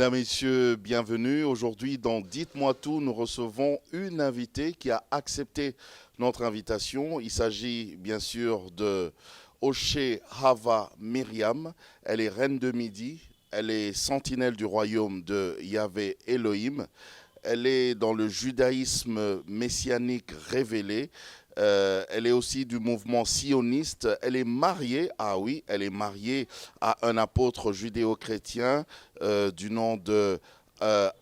Mesdames, Messieurs, bienvenue. Aujourd'hui, dans Dites-moi tout, nous recevons une invitée qui a accepté notre invitation. Il s'agit bien sûr de Oshe Hava Myriam. Elle est reine de Midi. Elle est sentinelle du royaume de Yahvé Elohim. Elle est dans le judaïsme messianique révélé. Elle est aussi du mouvement sioniste. Elle est mariée, elle est mariée à un apôtre judéo-chrétien du nom de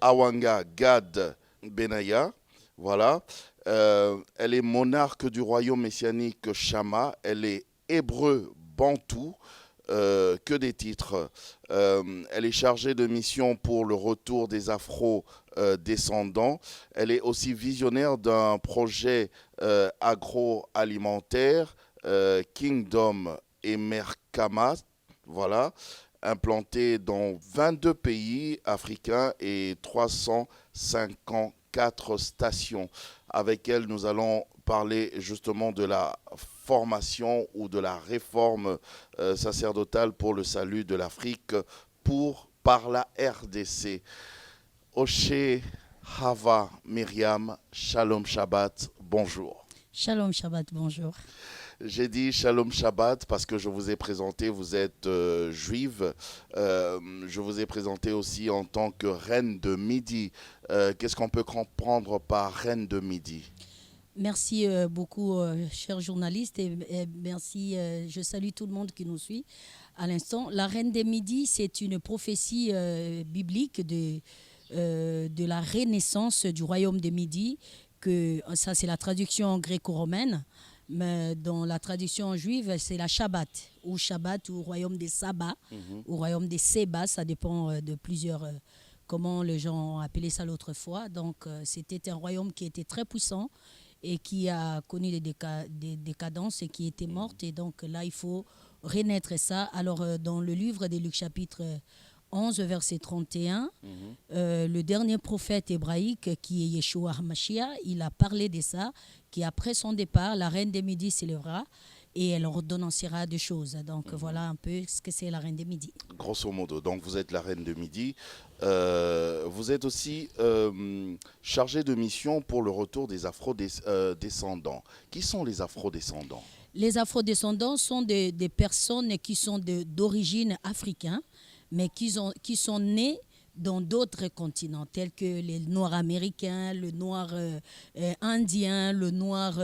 Awanga Gad Benaya. Voilà. Elle est monarque du royaume messianique Shama. Elle est hébreu bantou. Que des titres. Elle est chargée de mission pour le retour des Afro-descendants. Elle est aussi visionnaire d'un projet agroalimentaire, Kingdom et Merkama, voilà, implanté dans 22 pays africains et 354 stations. Avec elle, nous allons parler justement de la formation ou de la réforme sacerdotale pour le salut de l'Afrique par la RDC. Oshe Hava Myriam, Shalom Shabbat, bonjour. Shalom Shabbat, bonjour. J'ai dit Shalom Shabbat parce que je vous ai présenté, vous êtes juive. Je vous ai présenté aussi en tant que reine de Midi. Qu'est-ce qu'on peut comprendre par reine de Midi ? Merci beaucoup, chers journalistes, et merci. Je salue tout le monde qui nous suit à l'instant. La reine des Midis, c'est une prophétie biblique de la renaissance du royaume des Midis. Ça, c'est la traduction gréco-romaine. Mais dans la traduction juive, c'est la Shabbat ou royaume des Saba, ou royaume des Séba. Ça dépend de plusieurs. Comment les gens ont appelé ça l'autre fois. Donc, c'était un royaume qui était très puissant et qui a connu des décadences et qui était morte. Et donc là, il faut renaître ça. Alors, dans le livre de Luc chapitre 11, verset 31, le dernier prophète hébraïque, qui est Yeshua HaMashiach, il a parlé de ça, qu'après son départ, la reine des Midis s'élèvera et elle ordonnancera des choses. Donc voilà un peu ce que c'est la reine des Midis. Grosso modo, donc vous êtes la reine de Midi. Vous êtes aussi chargée de mission pour le retour des Afro-descendants. Qui sont les Afro-descendants ? Les Afro-descendants sont des personnes qui sont d'origine africaine, mais qui sont nées dans d'autres continents, tels que les Noirs américains, le Noir indien, le Noir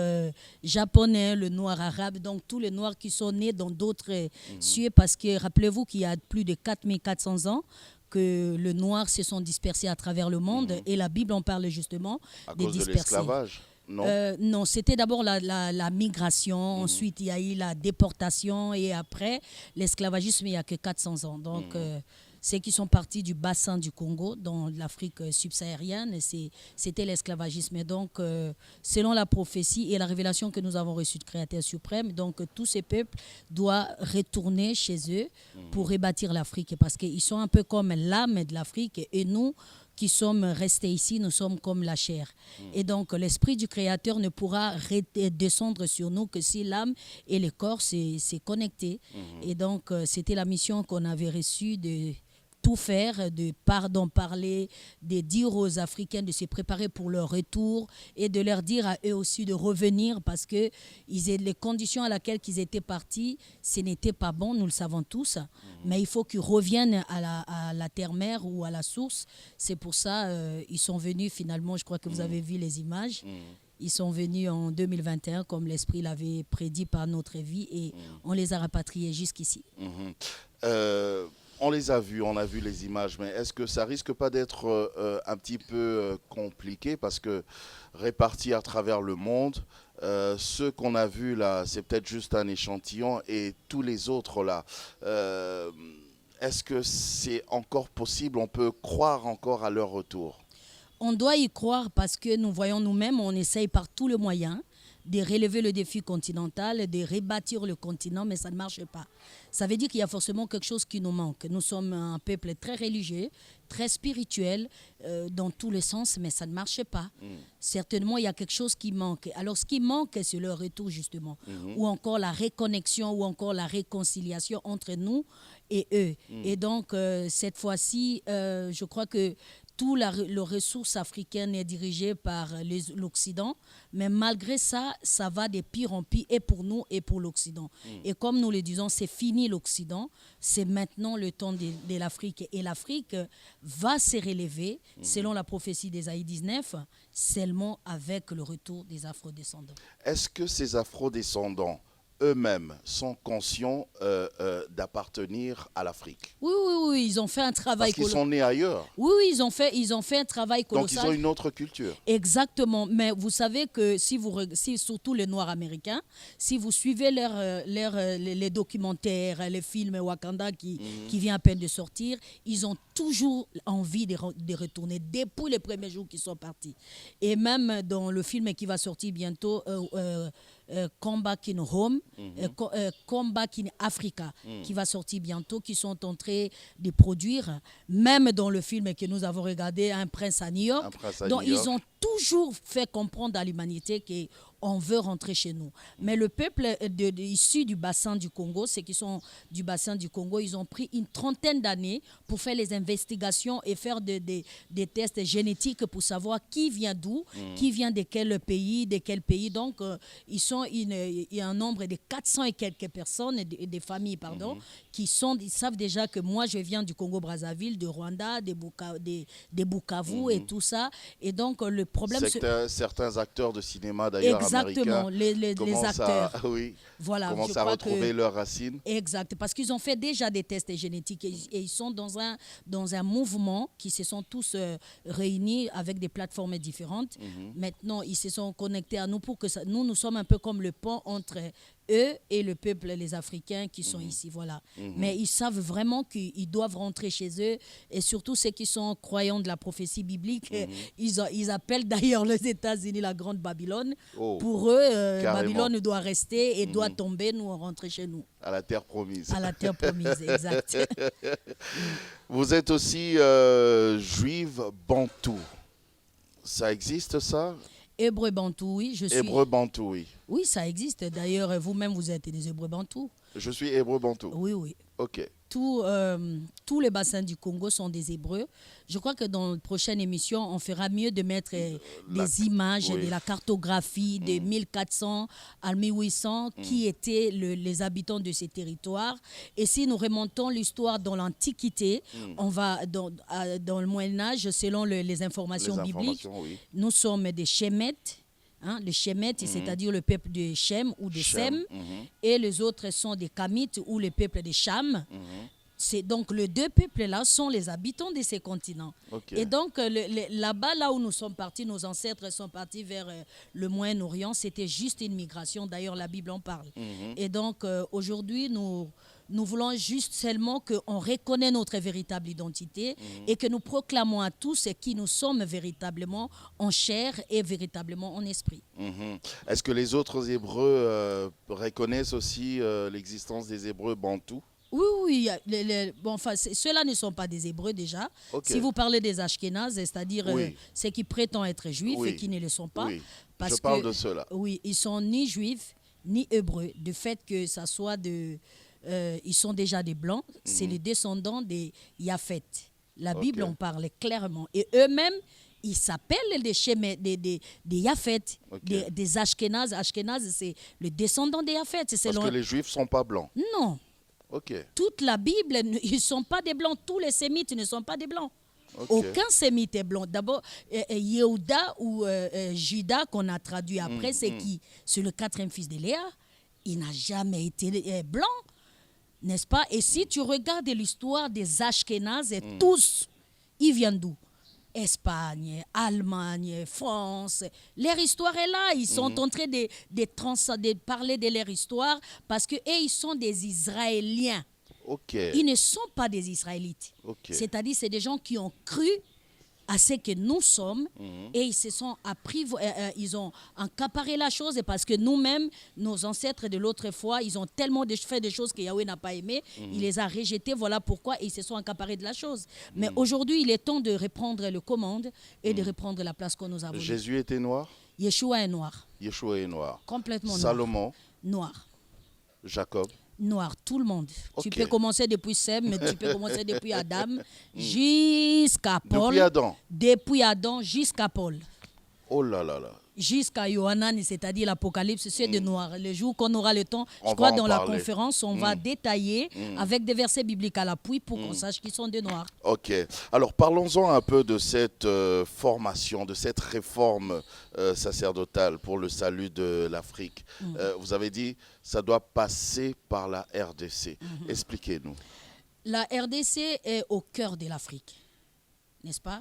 japonais, le Noir arabe, donc tous les Noirs qui sont nés dans d'autres cieux, parce que rappelez-vous qu'il y a plus de 4400 ans, que le noir se sont dispersés à travers le monde, et la Bible en parle justement des dispersés. À cause de l'esclavage ? Non, c'était d'abord la migration, ensuite il y a eu la déportation, et après l'esclavagisme il n'y a que 400 ans. Donc ceux qui sont partis du bassin du Congo, dans l'Afrique subsaharienne, c'était l'esclavagisme. Et donc, selon la prophétie et la révélation que nous avons reçue du Créateur suprême, donc tous ces peuples doivent retourner chez eux pour rebâtir l'Afrique, parce qu'ils sont un peu comme l'âme de l'Afrique, et nous, qui sommes restés ici, nous sommes comme la chair. Et donc, l'esprit du Créateur ne pourra descendre sur nous que si l'âme et le corps s'est connectés. Et donc, c'était la mission qu'on avait reçue de tout faire, de parler, de dire aux Africains de se préparer pour leur retour et de leur dire à eux aussi de revenir, parce que les conditions à laquelle ils étaient partis, ce n'était pas bon, nous le savons tous, mais il faut qu'ils reviennent à la terre-mère ou à la source. C'est pour ça ils sont venus finalement, je crois que vous avez vu les images. Ils sont venus en 2021, comme l'Esprit l'avait prédit par notre vie, et on les a rapatriés jusqu'ici. On les a vus, on a vu les images, mais est-ce que ça risque pas d'être un petit peu compliqué, parce que répartis à travers le monde, ceux qu'on a vus là, c'est peut-être juste un échantillon, et tous les autres là, est-ce que c'est encore possible, on peut croire encore à leur retour ? On doit y croire, parce que nous voyons nous-mêmes, on essaye par tous les moyens de relever le défi continental, de rebâtir le continent, mais ça ne marche pas. Ça veut dire qu'il y a forcément quelque chose qui nous manque. Nous sommes un peuple très religieux, très spirituel, dans tous les sens, mais ça ne marche pas. Certainement, il y a quelque chose qui manque. Alors, ce qui manque, c'est le retour, justement, ou encore la reconnexion, ou encore la réconciliation entre nous et eux. Et donc, cette fois-ci, je crois que tout les ressources africaines est dirigée par l'Occident, mais malgré ça, ça va de pire en pire, et pour nous et pour l'Occident. Et comme nous le disons, c'est fini l'Occident, c'est maintenant le temps de l'Afrique. Et l'Afrique va se relever, selon la prophétie d'Ésaïe 19, seulement avec le retour des afrodescendants. Est-ce que ces afrodescendants eux-mêmes sont conscients d'appartenir à l'Afrique? Oui, oui, oui, ils ont fait un travail colossal. Parce qu'ils sont nés ailleurs. Oui, oui, ils ont fait un travail colossal. Donc ils ont une autre culture. Exactement, mais vous savez que si surtout les Noirs américains, si vous suivez les documentaires, les films Wakanda qui vient à peine de sortir, ils ont toujours envie de retourner depuis les premiers jours qu'ils sont partis. Et même dans le film qui va sortir bientôt, Comeback in Home, Comeback in Africa, qui va sortir bientôt, qui sont en train de produire, même dans le film que nous avons regardé, Un prince à New York. Donc ils ont toujours fait comprendre à l'humanité qu'on veut rentrer chez nous. Mais le peuple issu du bassin du Congo, ceux qui sont du bassin du Congo, ils ont pris une trentaine d'années pour faire les investigations et faire des tests génétiques pour savoir qui vient d'où, qui vient de quel pays, Donc, il y a un nombre de 400 et quelques personnes, des familles, ils savent déjà que moi, je viens du Congo-Brazzaville, de Rwanda, des Bukavu et tout ça. Et donc, le problème... Certains acteurs de cinéma, d'ailleurs, exactement, les acteurs. Voilà, commencent à retrouver leurs racines. Exact, parce qu'ils ont fait déjà des tests génétiques et ils sont dans un mouvement qui se sont tous réunis avec des plateformes différentes. Maintenant, ils se sont connectés à nous pour que nous sommes un peu comme le pont entre eux et le peuple, les Africains qui sont ici, voilà. Mais ils savent vraiment qu'ils doivent rentrer chez eux, et surtout ceux qui sont croyants de la prophétie biblique, ils appellent d'ailleurs les États-Unis la Grande Babylone. Pour eux, Babylone doit rester et doit tomber, nous on rentre chez nous. À la terre promise. À la terre promise, exact. Vous êtes aussi juive bantou. Ça existe, ça? Hébreu bantou, oui. Hébreu bantou, oui. Oui, ça existe. D'ailleurs, vous-même, vous êtes des hébreux bantous. Je suis hébreu bantou. Oui, oui. Ok. Tous les bassins du Congo sont des hébreux. Je crois que dans la prochaine émission, on fera mieux de mettre des images de la cartographie de 1400 à 1800 qui étaient les habitants de ces territoires. Et si nous remontons l'histoire dans l'Antiquité, on va dans le Moyen-Âge, selon les informations bibliques, nous sommes des Chémètes. Les Chémètes, c'est-à-dire le peuple de Chem ou de Sem, et les autres sont des Kamites ou le peuple de Cham. Donc, les deux peuples-là sont les habitants de ces continents. Okay. Et donc, là-bas, là où nous sommes partis, nos ancêtres sont partis vers le Moyen-Orient, c'était juste une migration. D'ailleurs, la Bible en parle. Et donc, aujourd'hui, nous voulons juste seulement qu'on reconnaisse notre véritable identité et que nous proclamons à tous qui nous sommes véritablement en chair et véritablement en esprit. Est-ce que les autres Hébreux reconnaissent aussi l'existence des Hébreux bantous? Oui, ceux-là ne sont pas des Hébreux déjà. Okay. Si vous parlez des Ashkénazes, c'est-à-dire ceux qui prétendent être juifs et qui ne le sont pas. Parce Je parle de ceux-là. Oui, ils sont ni juifs ni hébreux. Du fait que ça soit ils sont déjà des blancs, c'est les descendants des Yapheth. La Bible en parle clairement. Et eux-mêmes, ils s'appellent des Yapheth, des Ashkénazes. Ashkénazes, c'est le descendant des Yapheth. Parce que les Juifs ne sont pas blancs. Non. Toute la Bible, ils ne sont pas des blancs. Tous les sémites ne sont pas des blancs. Aucun sémite est blanc. D'abord, Yehuda ou Juda, qu'on a traduit après, c'est le quatrième fils de Léa. Il n'a jamais été blanc. N'est-ce pas? Et si tu regardes l'histoire des Ashkénazes, tous, ils viennent d'où? Espagne, Allemagne, France. Leur histoire est là. Ils sont en train de parler de leur histoire parce qu'ils sont des Israéliens. Ils ne sont pas des Israélites. C'est-à-dire c'est des gens qui ont cru à ce que nous sommes et ils se sont appris, ils ont accaparé la chose parce que nous-mêmes, nos ancêtres de l'autre fois, ils ont tellement fait des choses que Yahweh n'a pas aimé, il les a rejetées, voilà pourquoi ils se sont accaparés de la chose. Mais aujourd'hui, il est temps de reprendre le commande et de reprendre la place qu'on nous a voulu. Jésus était noir? Yeshua est noir. Yeshua est noir. Complètement noir. Salomon? Noir. Jacob? Noir, tout le monde. Ok. Tu peux commencer depuis Seb, mais tu peux commencer depuis Adam jusqu'à Paul. Depuis Adam. Depuis Adam jusqu'à Paul. Oh là là là. Jusqu'à Yohanan, c'est-à-dire l'Apocalypse, c'est de noir. Le jour qu'on aura le temps, On je crois va en dans la parler. conférence, on va détailler avec des versets bibliques à l'appui pour qu'on sache qu'ils sont de noirs. Ok. Alors parlons-en un peu de cette formation, de cette réforme sacerdotale pour le salut de l'Afrique. Vous avez dit ça doit passer par la RDC. Expliquez-nous. La RDC est au cœur de l'Afrique, n'est-ce pas?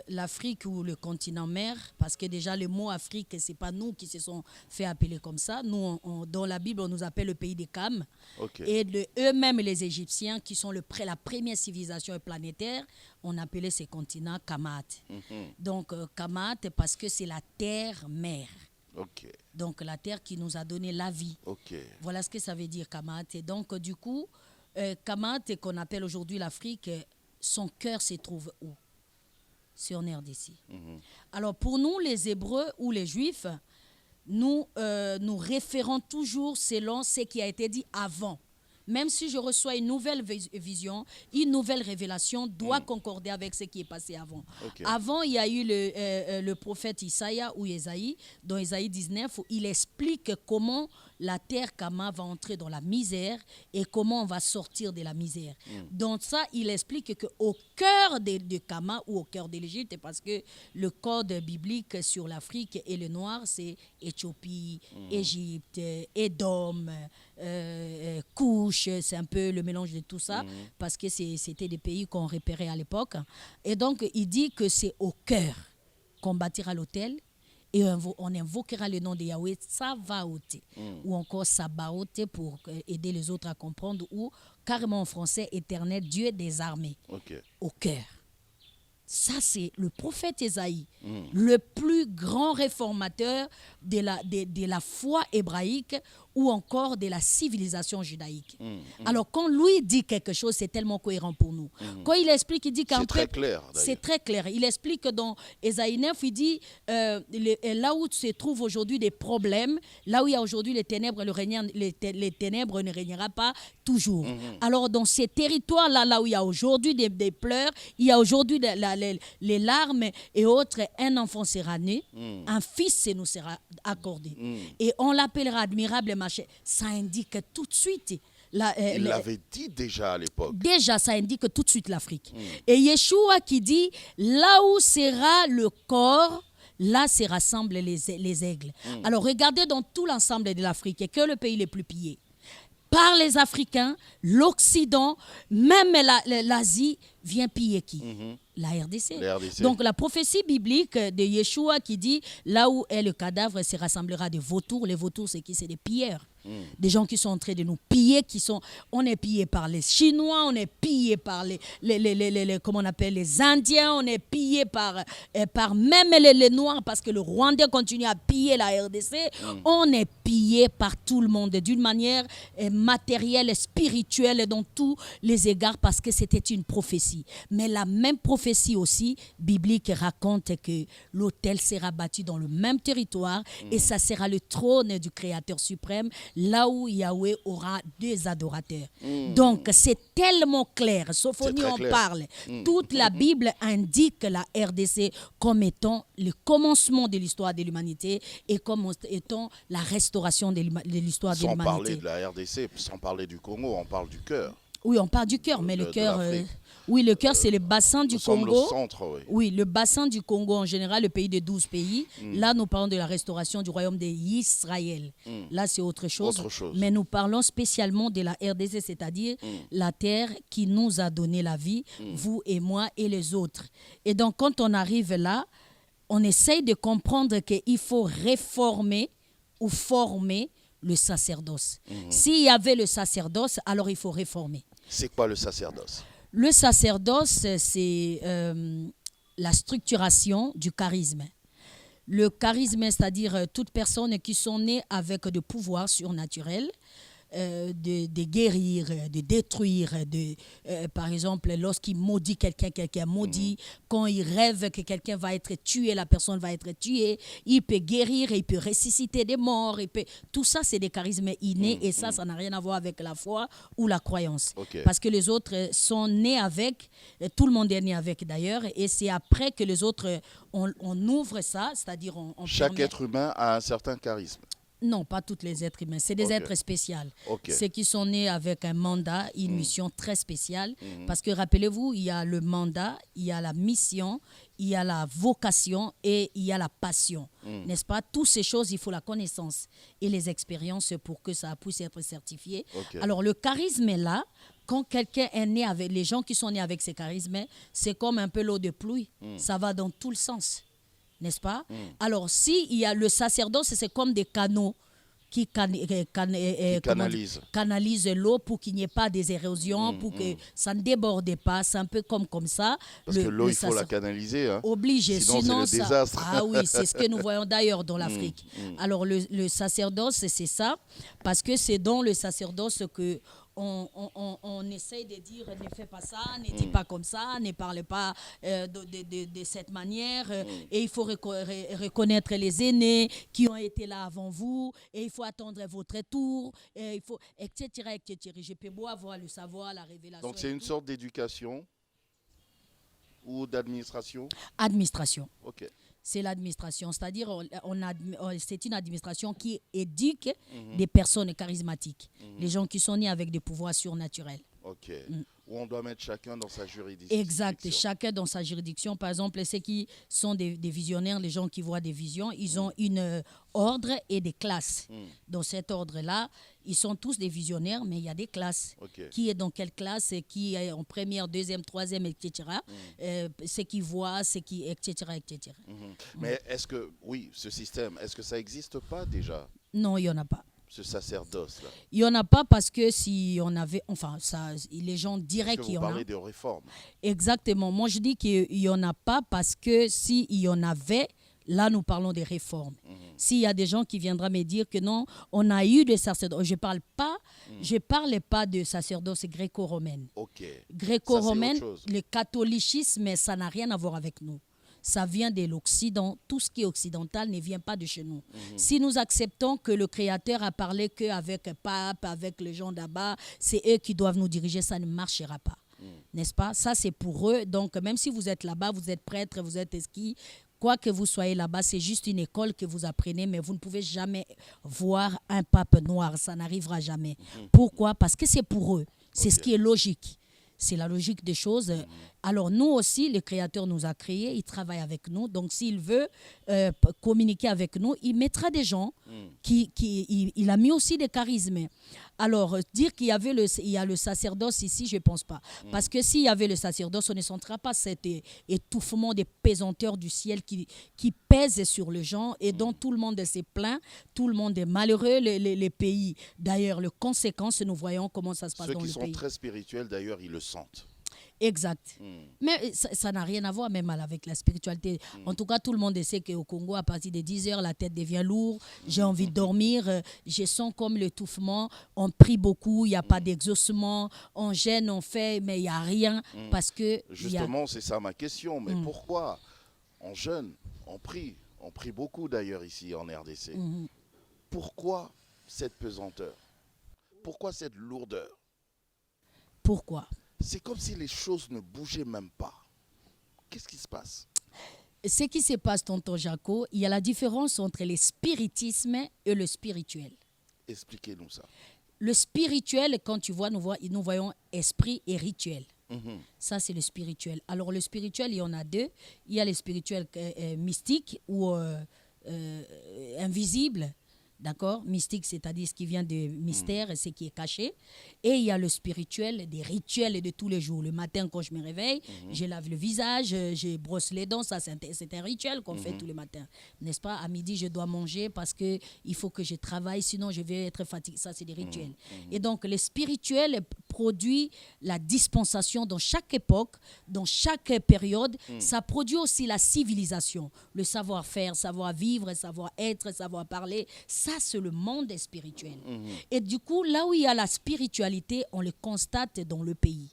L'Afrique ou le continent mère, parce que déjà le mot Afrique, ce n'est pas nous qui se sont fait appeler comme ça. Nous, dans la Bible, on nous appelle le pays des Cam. Ok. Et eux-mêmes, les Égyptiens, qui sont la première civilisation planétaire, on appelait ces continents Kamat. Donc, Kamat, parce que c'est la terre-mère. Ok. Donc, la terre qui nous a donné la vie. Ok. Voilà ce que ça veut dire, Kamat. Et donc, du coup, Kamat, qu'on appelle aujourd'hui l'Afrique, son cœur se trouve où? C'est en RDC. Alors, pour nous, les Hébreux ou les Juifs, nous référons toujours selon ce qui a été dit avant. Même si je reçois une nouvelle vision, une nouvelle révélation doit concorder avec ce qui est passé avant. Ok. Avant, il y a eu le prophète Isaïa ou Ésaïe, dans Ésaïe 19, où il explique comment la terre Kama va entrer dans la misère et comment on va sortir de la misère. Donc ça, il explique qu'au cœur de Kama ou au cœur de l'Égypte, parce que le code biblique sur l'Afrique et le noir, c'est Éthiopie, Égypte, Édom, Couche, c'est un peu le mélange de tout ça, parce que c'était des pays qu'on repérait à l'époque. Et donc, il dit que c'est au cœur qu'on bâtira l'autel et on invoquera le nom de Yahweh, Tsavaote, ou encore Sabaote pour aider les autres à comprendre, ou carrément en français, éternel Dieu des armées, Ok. au cœur. Ça, c'est le prophète Ésaïe, le plus grand réformateur de la foi hébraïque ou encore de la civilisation judaïque. Alors, quand lui dit quelque chose, c'est tellement cohérent pour nous. Quand il explique, il dit qu'un C'est très peuple... clair, C'est d'ailleurs. très clair. Il explique que dans Ésaïe 9, il dit, là où se trouvent aujourd'hui des problèmes, là où il y a aujourd'hui les ténèbres, les ténèbres ne régnera pas toujours. Alors, dans ces territoires-là, là où il y a aujourd'hui des pleurs, il y a aujourd'hui les larmes et autres, un enfant sera né, un fils nous sera accordé. Et on l'appellera admirable machin. Ça indique tout de suite... Il l'avait dit déjà à l'époque. Déjà, ça indique tout de suite l'Afrique. Et Yeshua qui dit, là où sera le corps, là se rassemblent les aigles. Alors, regardez dans tout l'ensemble de l'Afrique, que le pays le plus pillé par les Africains, l'Occident, même l'Asie, vient piller qui? La RDC. La RDC. Donc, la prophétie biblique de Yeshua qui dit, là où est le cadavre, se rassemblera des vautours. Les vautours, c'est qui? C'est des pilleurs. Des gens qui sont en train de nous piller, on est pillé par les Chinois, on est pillé par comment on appelle, les Indiens, on est pillé par même les Noirs, parce que le Rwandais continue à piller la RDC. On est pillé par tout le monde, d'une manière matérielle, spirituelle, dans tous les égards, parce que c'était une prophétie. Mais la même prophétie aussi, biblique, raconte que l'autel sera bâti dans le même territoire et ça sera le trône du Créateur suprême, là où Yahweh aura deux adorateurs. Donc, c'est tellement clair. Sophonie C'est très en clair. parle. Toute la Bible indique la RDC comme étant le commencement de l'histoire de l'humanité et comme étant la restauration de l'histoire de Sans l'humanité. parler de la RDC, sans parler du Congo, on parle du cœur. Oui, on parle du cœur, mais De le cœur... l'Afrique. oui, le cœur, c'est le bassin du Nous sommes Congo. le centre, oui. Oui, le bassin du Congo en général, le pays de 12 pays. Là, nous parlons de la restauration du royaume d'Israël. Là, c'est autre chose. Autre chose. Mais nous parlons spécialement de la RDC, c'est-à-dire la terre qui nous a donné la vie, vous et moi et les autres. Et donc, quand on arrive là, on essaye de comprendre qu'il faut réformer ou former le sacerdoce. S'il y avait le sacerdoce, alors il faut réformer. C'est quoi le sacerdoce? Le sacerdoce, c'est la structuration du charisme. Le charisme, c'est-à-dire toute personne qui sont nées avec des pouvoirs surnaturels, de guérir, de détruire. Par exemple, lorsqu'il maudit quelqu'un, quelqu'un maudit. Quand il rêve que quelqu'un va être tué, la personne va être tuée. Il peut guérir, il peut ressusciter des morts. Tout ça, c'est des charismes innés et ça n'a rien à voir avec la foi ou la croyance. Okay. Parce que les autres sont nés avec, tout le monde est né avec d'ailleurs, et c'est après que les autres, on ouvre ça, c'est-à-dire on Chaque permet... être humain a un certain charisme. Non, pas tous les êtres humains. C'est des êtres spéciaux. Ceux qui sont nés avec un mandat, une mission très spéciale. Parce que rappelez-vous, il y a le mandat, il y a la mission, il y a la vocation et il y a la passion. N'est-ce pas? Toutes ces choses, il faut la connaissance et les expériences pour que ça puisse être certifié. Alors, le charisme est là. Quand quelqu'un est né avec... Les gens qui sont nés avec ces charismes, c'est comme un peu l'eau de pluie. Ça va dans tout le sens. N'est-ce pas? Alors, s'il y a le sacerdoce, c'est comme des canaux qui canalisent l'eau pour qu'il n'y ait pas des érosions, pour que ça ne déborde pas. C'est un peu comme ça. Parce que l'eau, il faut la canaliser. Hein. Obligé. Sinon c'est le désastre. Ah oui, c'est ce que nous voyons d'ailleurs dans l'Afrique. Alors, le sacerdoce, c'est ça. Parce que c'est dans le sacerdoce que on essaye de dire ne fais pas ça, ne dis pas comme ça, ne parle pas de cette manière. Et il faut reconnaître les aînés qui ont été là avant vous. Et il faut attendre votre tour. Et il faut, etc., etc. Je peux beau avoir le savoir, la révélation. Donc c'est une sorte d'éducation ou d'administration? Administration. Ok. C'est l'administration, c'est-à-dire c'est une administration qui éduque des personnes charismatiques, les gens qui sont nés avec des pouvoirs surnaturels. Ok. Où on doit mettre chacun dans sa juridiction. Exact, chacun dans sa juridiction. Par exemple, ceux qui sont des visionnaires, les gens qui voient des visions, ils ont une ordre et des classes. Dans cet ordre-là, ils sont tous des visionnaires, mais il y a des classes. Qui est dans quelle classe, qui est en première, deuxième, troisième, etc. Ceux qui voient, ceux qui, etc., etc. Mais est-ce que, oui, ce système, est-ce que ça n'existe pas déjà? Non, il n'y en a pas. Ce sacerdoce-là. Il n'y en a pas parce que si on avait... Enfin, ça, les gens diraient qu'il y en a. Vous parlez de réforme. Exactement. Moi, je dis qu'il n'y en a pas parce que s'il y en avait, là, nous parlons des réformes. S'il y a des gens qui viendraient me dire que non, on a eu des sacerdoces. Je ne parle pas de sacerdoce gréco-romaine. Gréco-romaine, le catholicisme, ça n'a rien à voir avec nous. Ça vient de l'Occident. Tout ce qui est occidental ne vient pas de chez nous. Si nous acceptons que le Créateur a parlé qu'avec le pape, avec les gens là-bas, c'est eux qui doivent nous diriger, ça ne marchera pas. N'est-ce pas? Ça, c'est pour eux. Donc, même si vous êtes là-bas, vous êtes prêtre, vous êtes ski, quoi que vous soyez là-bas, c'est juste une école que vous apprenez, mais vous ne pouvez jamais voir un pape noir. Ça n'arrivera jamais. Pourquoi? Parce que c'est pour eux. C'est ce qui est logique. C'est la logique des choses. Alors, nous aussi, le Créateur nous a créés, il travaille avec nous. Donc, s'il veut communiquer avec nous, il mettra des gens il a mis aussi des charismes. Alors, dire qu'il y avait il y a le sacerdoce ici, je ne pense pas. Parce que s'il y avait le sacerdoce, on ne sentira pas cet étouffement des pesanteurs du ciel qui pèsent sur les gens et dont tout le monde se plaint, tout le monde est malheureux, les pays. D'ailleurs, les conséquences, nous voyons comment ça se passe dans le pays. Ceux qui sont très spirituels, d'ailleurs, ils le sentent. Exact. Mais ça n'a rien à voir même avec la spiritualité. En tout cas, tout le monde sait qu'au Congo, à partir de 10 heures, la tête devient lourde, j'ai envie de dormir, je sens comme l'étouffement, on prie beaucoup, il n'y a pas d'exaucement, on gêne, on fait, mais il n'y a rien parce que... Justement, c'est ça ma question, mais pourquoi on jeûne, on prie beaucoup d'ailleurs ici en RDC. Pourquoi cette pesanteur? Pourquoi cette lourdeur? Pourquoi? C'est comme si les choses ne bougeaient même pas. Qu'est-ce qui se passe? Ce qui se passe, tonton Jaco, il y a la différence entre le spiritisme et le spirituel. Expliquez-nous ça. Le spirituel, quand tu vois, nous voyons esprit et rituel. Ça, c'est le spirituel. Alors, le spirituel, il y en a deux. Il y a le spirituel mystique ou invisible. D'accord? Mystique, c'est-à-dire ce qui vient de mystère et ce qui est caché. Et il y a le spirituel, des rituels de tous les jours. Le matin, quand je me réveille, je lave le visage, je brosse les dents. Ça, c'est un rituel qu'on fait tous les matins. N'est-ce pas? À midi, je dois manger parce qu'il faut que je travaille, sinon je vais être fatigué. Ça, c'est des rituels. Et donc, le spirituel produit la dispensation dans chaque époque, dans chaque période. Ça produit aussi la civilisation, le savoir-faire, savoir-vivre, savoir-être, savoir-parler. Ça, c'est le monde spirituel. Et du coup, là où il y a la spiritualité, on le constate dans le pays.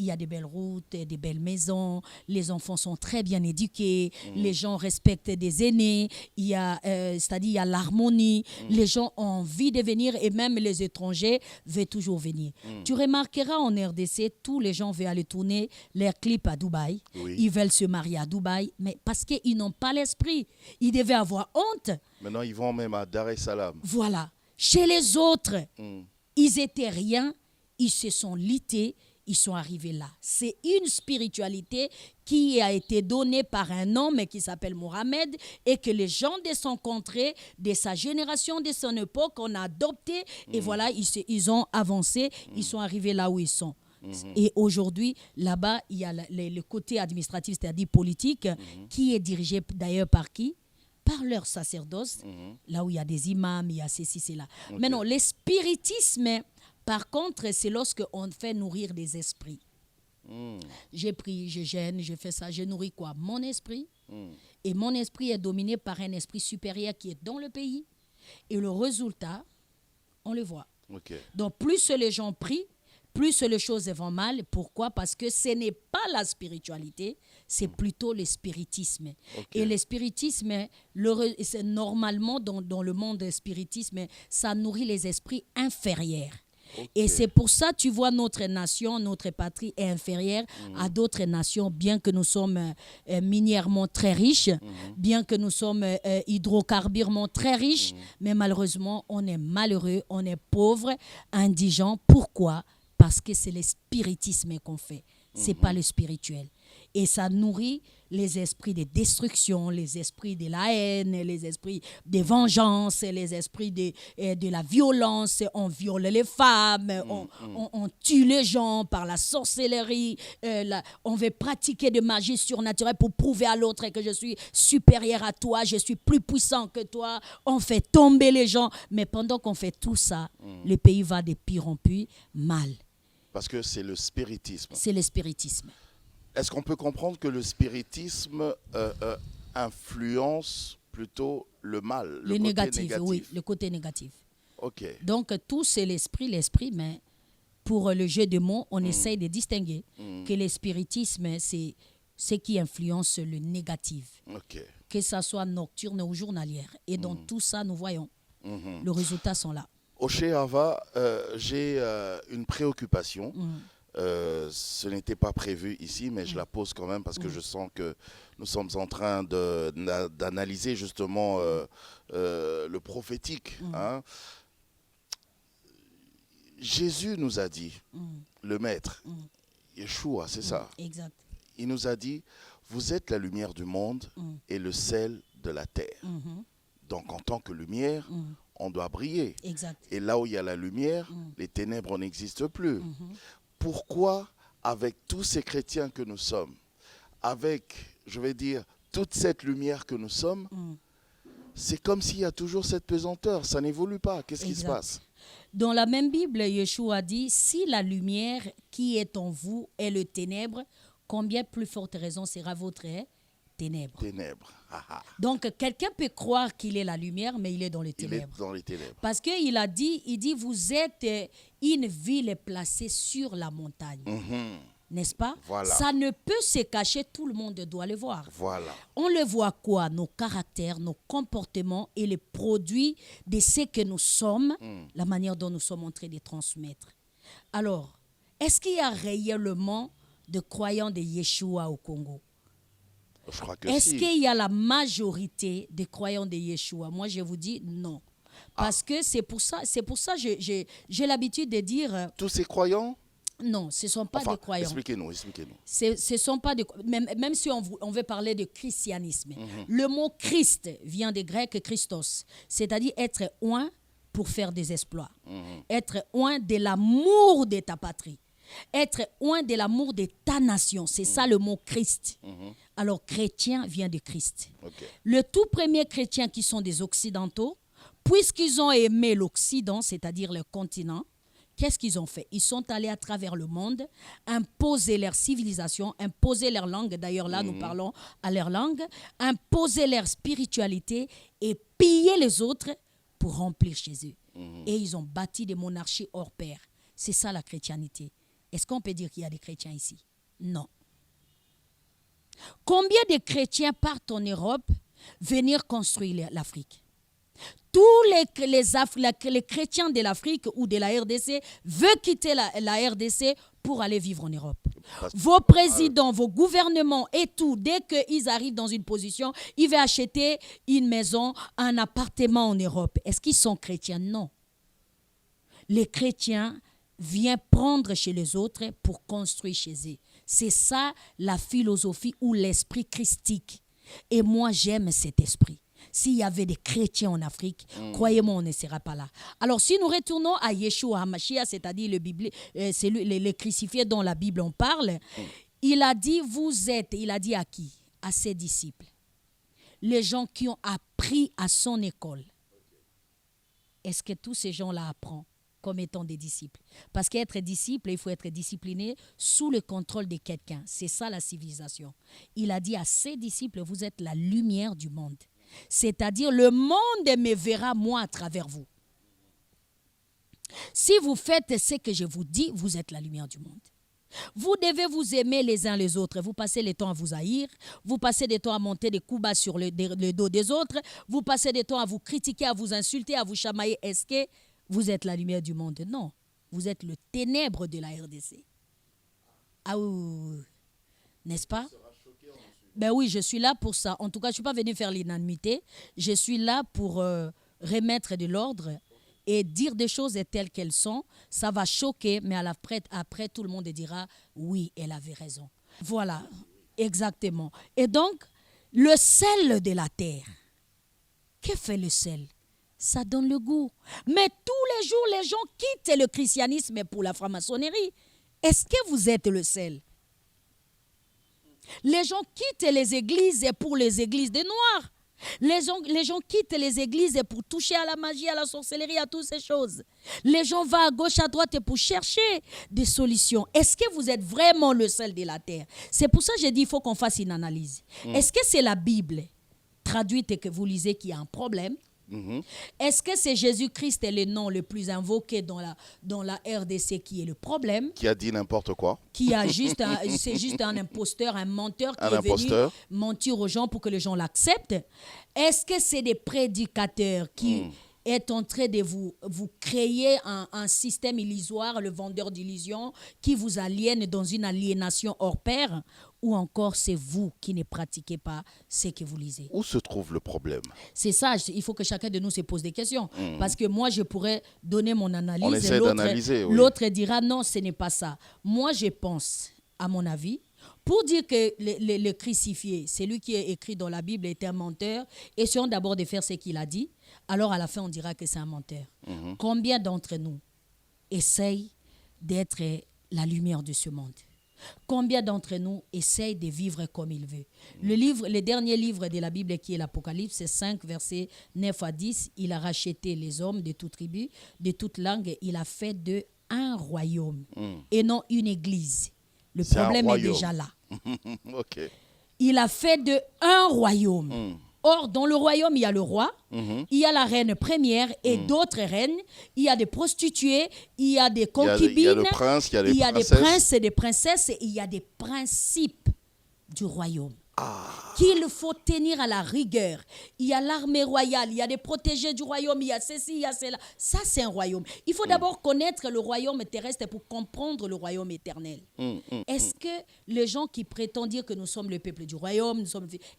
Il y a des belles routes, des belles maisons, les enfants sont très bien éduqués, les gens respectent des aînés, c'est-à-dire il y a l'harmonie, les gens ont envie de venir et même les étrangers veulent toujours venir. Tu remarqueras en RDC, tous les gens veulent aller tourner leurs clips à Dubaï, ils veulent se marier à Dubaï, mais parce qu'ils n'ont pas l'esprit, ils devaient avoir honte. Maintenant, ils vont même à Dar es Salaam. Voilà. Chez les autres, ils étaient rien, ils se sont lités, ils sont arrivés là. C'est une spiritualité qui a été donnée par un homme qui s'appelle Mohamed et que les gens de son contrée, de sa génération, de son époque, ont adopté. Et voilà, ils ont avancé, ils sont arrivés là où ils sont. Et aujourd'hui, là-bas, il y a le côté administratif, c'est-à-dire politique, qui est dirigé d'ailleurs par qui ? Par leur sacerdoce, là où il y a des imams, il y a ceci, cela. Mais non, le spiritisme... Par contre, c'est lorsque on fait nourrir des esprits. J'ai pris, je gêne, je fais ça, je nourris quoi ? Mon esprit. Et mon esprit est dominé par un esprit supérieur qui est dans le pays. Et le résultat, on le voit. Donc, plus les gens prient, plus les choses vont mal. Pourquoi ? Parce que ce n'est pas la spiritualité, c'est plutôt le spiritisme. Et le spiritisme, c'est normalement dans le monde spiritisme, ça nourrit les esprits inférieurs. Et c'est pour ça, tu vois, notre nation, notre patrie est inférieure à d'autres nations, bien que nous sommes minièrement très riches, bien que nous sommes hydrocarburement très riches, mais malheureusement, on est malheureux, on est pauvre, indigent. Pourquoi ? Parce que c'est le spiritisme qu'on fait, c'est pas le spirituel. Et ça nourrit les esprits de destruction, les esprits de la haine, les esprits de vengeance, les esprits de la violence. On viole les femmes, on tue les gens par la sorcellerie. On veut pratiquer de magie surnaturelle pour prouver à l'autre que je suis supérieur à toi, je suis plus puissant que toi. On fait tomber les gens. Mais pendant qu'on fait tout ça, le pays va de pire en pire mal. Parce que c'est le spiritisme. C'est le spiritisme. Est-ce qu'on peut comprendre que le spiritisme influence plutôt le mal, le négatif, oui, le côté négatif. Donc, tout c'est l'esprit, mais pour le jeu de mots, on essaye de distinguer que le spiritisme, c'est ce qui influence le négatif. Que ça soit nocturne ou journalière. Et dans tout ça, nous voyons, les résultats sont là. Oshé Hava, j'ai une préoccupation. Ce n'était pas prévu ici, mais je la pose quand même parce que je sens que nous sommes en train d'analyser justement le prophétique. Jésus nous a dit, le maître, Yeshua, c'est ça. Exact. Il nous a dit, vous êtes la lumière du monde et le sel de la terre. Donc en tant que lumière, on doit briller. Exact. Et là où il y a la lumière, les ténèbres n'existent plus. Pourquoi, avec tous ces chrétiens que nous sommes, avec, je vais dire, toute cette lumière que nous sommes, c'est comme s'il y a toujours cette pesanteur, ça n'évolue pas. Qu'est-ce qui se passe ? Dans la même Bible, Yeshua dit, si la lumière qui est en vous est le ténèbre, combien plus forte raison sera votre ténèbres. Donc, quelqu'un peut croire qu'il est la lumière, mais il est dans les ténèbres. Il est dans les ténèbres. Parce qu'il a dit, vous êtes une ville placée sur la montagne. N'est-ce pas? Voilà. Ça ne peut se cacher, tout le monde doit le voir. Voilà. On le voit quoi? Nos caractères, nos comportements et les produits de ce que nous sommes, la manière dont nous sommes en train de transmettre. Alors, est-ce qu'il y a réellement de croyants de Yeshua au Congo? Je crois que Est-ce qu'il y a la majorité des croyants de Yeshua? Moi, je vous dis non. Parce que c'est pour ça j'ai l'habitude de dire... Tous ces croyants? Non, ce ne sont pas des croyants. Expliquez-nous. Ce sont pas des... Même si on veut parler de christianisme. Le mot Christ vient du grec Christos, c'est-à-dire être oint pour faire des exploits. Être oint de l'amour de ta patrie. Être oint de l'amour de ta nation. C'est ça le mot Christ. Alors, chrétien vient de Christ. Le tout premier chrétien qui sont des Occidentaux, puisqu'ils ont aimé l'Occident, c'est-à-dire le continent, qu'est-ce qu'ils ont fait? Ils sont allés à travers le monde, imposer leur civilisation, imposer leur langue. D'ailleurs, là, nous parlons à leur langue, imposer leur spiritualité et piller les autres pour remplir chez eux. Et ils ont bâti des monarchies hors pair. C'est ça la chrétienté. Est-ce qu'on peut dire qu'il y a des chrétiens ici? Non. Combien de chrétiens partent en Europe venir construire l'Afrique? Tous les chrétiens de l'Afrique ou de la RDC veulent quitter la RDC pour aller vivre en Europe. Vos présidents, vos gouvernements et tout, dès qu'ils arrivent dans une position, ils veulent acheter une maison, un appartement en Europe. Est-ce qu'ils sont chrétiens? Non. Les chrétiens viennent prendre chez les autres pour construire chez eux. C'est ça la philosophie ou l'esprit christique. Et moi, j'aime cet esprit. S'il y avait des chrétiens en Afrique, croyez-moi, on ne sera pas là. Alors, si nous retournons à Yeshua HaMashiach, c'est-à-dire c'est le crucifié dont la Bible en parle, il a dit, il a dit à qui? À ses disciples. Les gens qui ont appris à son école. Est-ce que tous ces gens-là apprennent comme étant des disciples? Parce qu'être disciple, il faut être discipliné sous le contrôle de quelqu'un. C'est ça la civilisation. Il a dit à ses disciples, vous êtes la lumière du monde. C'est-à-dire, le monde me verra moi à travers vous. Si vous faites ce que je vous dis, vous êtes la lumière du monde. Vous devez vous aimer les uns les autres. Vous passez le temps à vous haïr. Vous passez du temps à monter des coups bas sur le dos des autres. Vous passez du temps à vous critiquer, à vous insulter, à vous chamailler. Est-ce que vous êtes la lumière du monde? Non. Vous êtes le ténèbre de la RDC. Ah oui. N'est-ce pas? Ben oui, je suis là pour ça. En tout cas, je ne suis pas venu faire l'unanimité. Je suis là pour remettre de l'ordre et dire des choses telles qu'elles sont. Ça va choquer, mais après, tout le monde dira « oui, elle avait raison ». Voilà, exactement. Et donc, le sel de la terre, que fait le sel? Ça donne le goût. Mais tous les jours, les gens quittent le christianisme pour la franc-maçonnerie. Est-ce que vous êtes le sel? Les gens quittent les églises pour les églises des Noirs. Les gens quittent les églises pour toucher à la magie, à la sorcellerie, à toutes ces choses. Les gens vont à gauche, à droite pour chercher des solutions. Est-ce que vous êtes vraiment le sel de la terre? C'est pour ça que j'ai dit qu'il faut qu'on fasse une analyse. Est-ce que c'est la Bible traduite et que vous lisez qui a un problème? Est-ce que c'est Jésus-Christ le nom le plus invoqué dans la RDC qui est le problème? Qui a dit n'importe quoi? C'est juste un imposteur, un menteur qui est venu mentir aux gens pour que les gens l'acceptent? Est-ce que c'est des prédicateurs qui est en train de vous créer un système illusoire, le vendeur d'illusions, qui vous aliène dans une aliénation hors pair? Ou encore c'est vous qui ne pratiquez pas ce que vous lisez? Où se trouve le problème? C'est ça, il faut que chacun de nous se pose des questions. Parce que moi, je pourrais donner mon analyse. On essaie d'analyser, oui. L'autre dira non, ce n'est pas ça. Moi, je pense, à mon avis, pour dire que le crucifié, c'est lui qui est écrit dans la Bible, est un menteur, essayons d'abord de faire ce qu'il a dit. Alors, à la fin, on dira que c'est un menteur. Combien d'entre nous essayent d'être la lumière de ce monde? Combien d'entre nous essayent de vivre comme il veut? Le dernier livre de la Bible qui est l'Apocalypse, c'est 5, versets 9 à 10. Il a racheté les hommes de toute tribu, de toute langue. Il a fait d'eux un royaume et non une église. Le problème est déjà là. Okay. Il a fait d'eux un royaume. Or, dans le royaume, il y a le roi, il y a la reine première et d'autres reines. Il y a des prostituées, il y a des concubines, il y a le prince, il y a des princes et des princesses, et il y a des principes du royaume qu'il faut tenir à la rigueur. Il y a l'armée royale, il y a des protégés du royaume, il y a ceci, il y a cela. Ça, c'est un royaume. Il faut d'abord connaître le royaume terrestre pour comprendre le royaume éternel. Est-ce que les gens qui prétendent dire que nous sommes le peuple du royaume,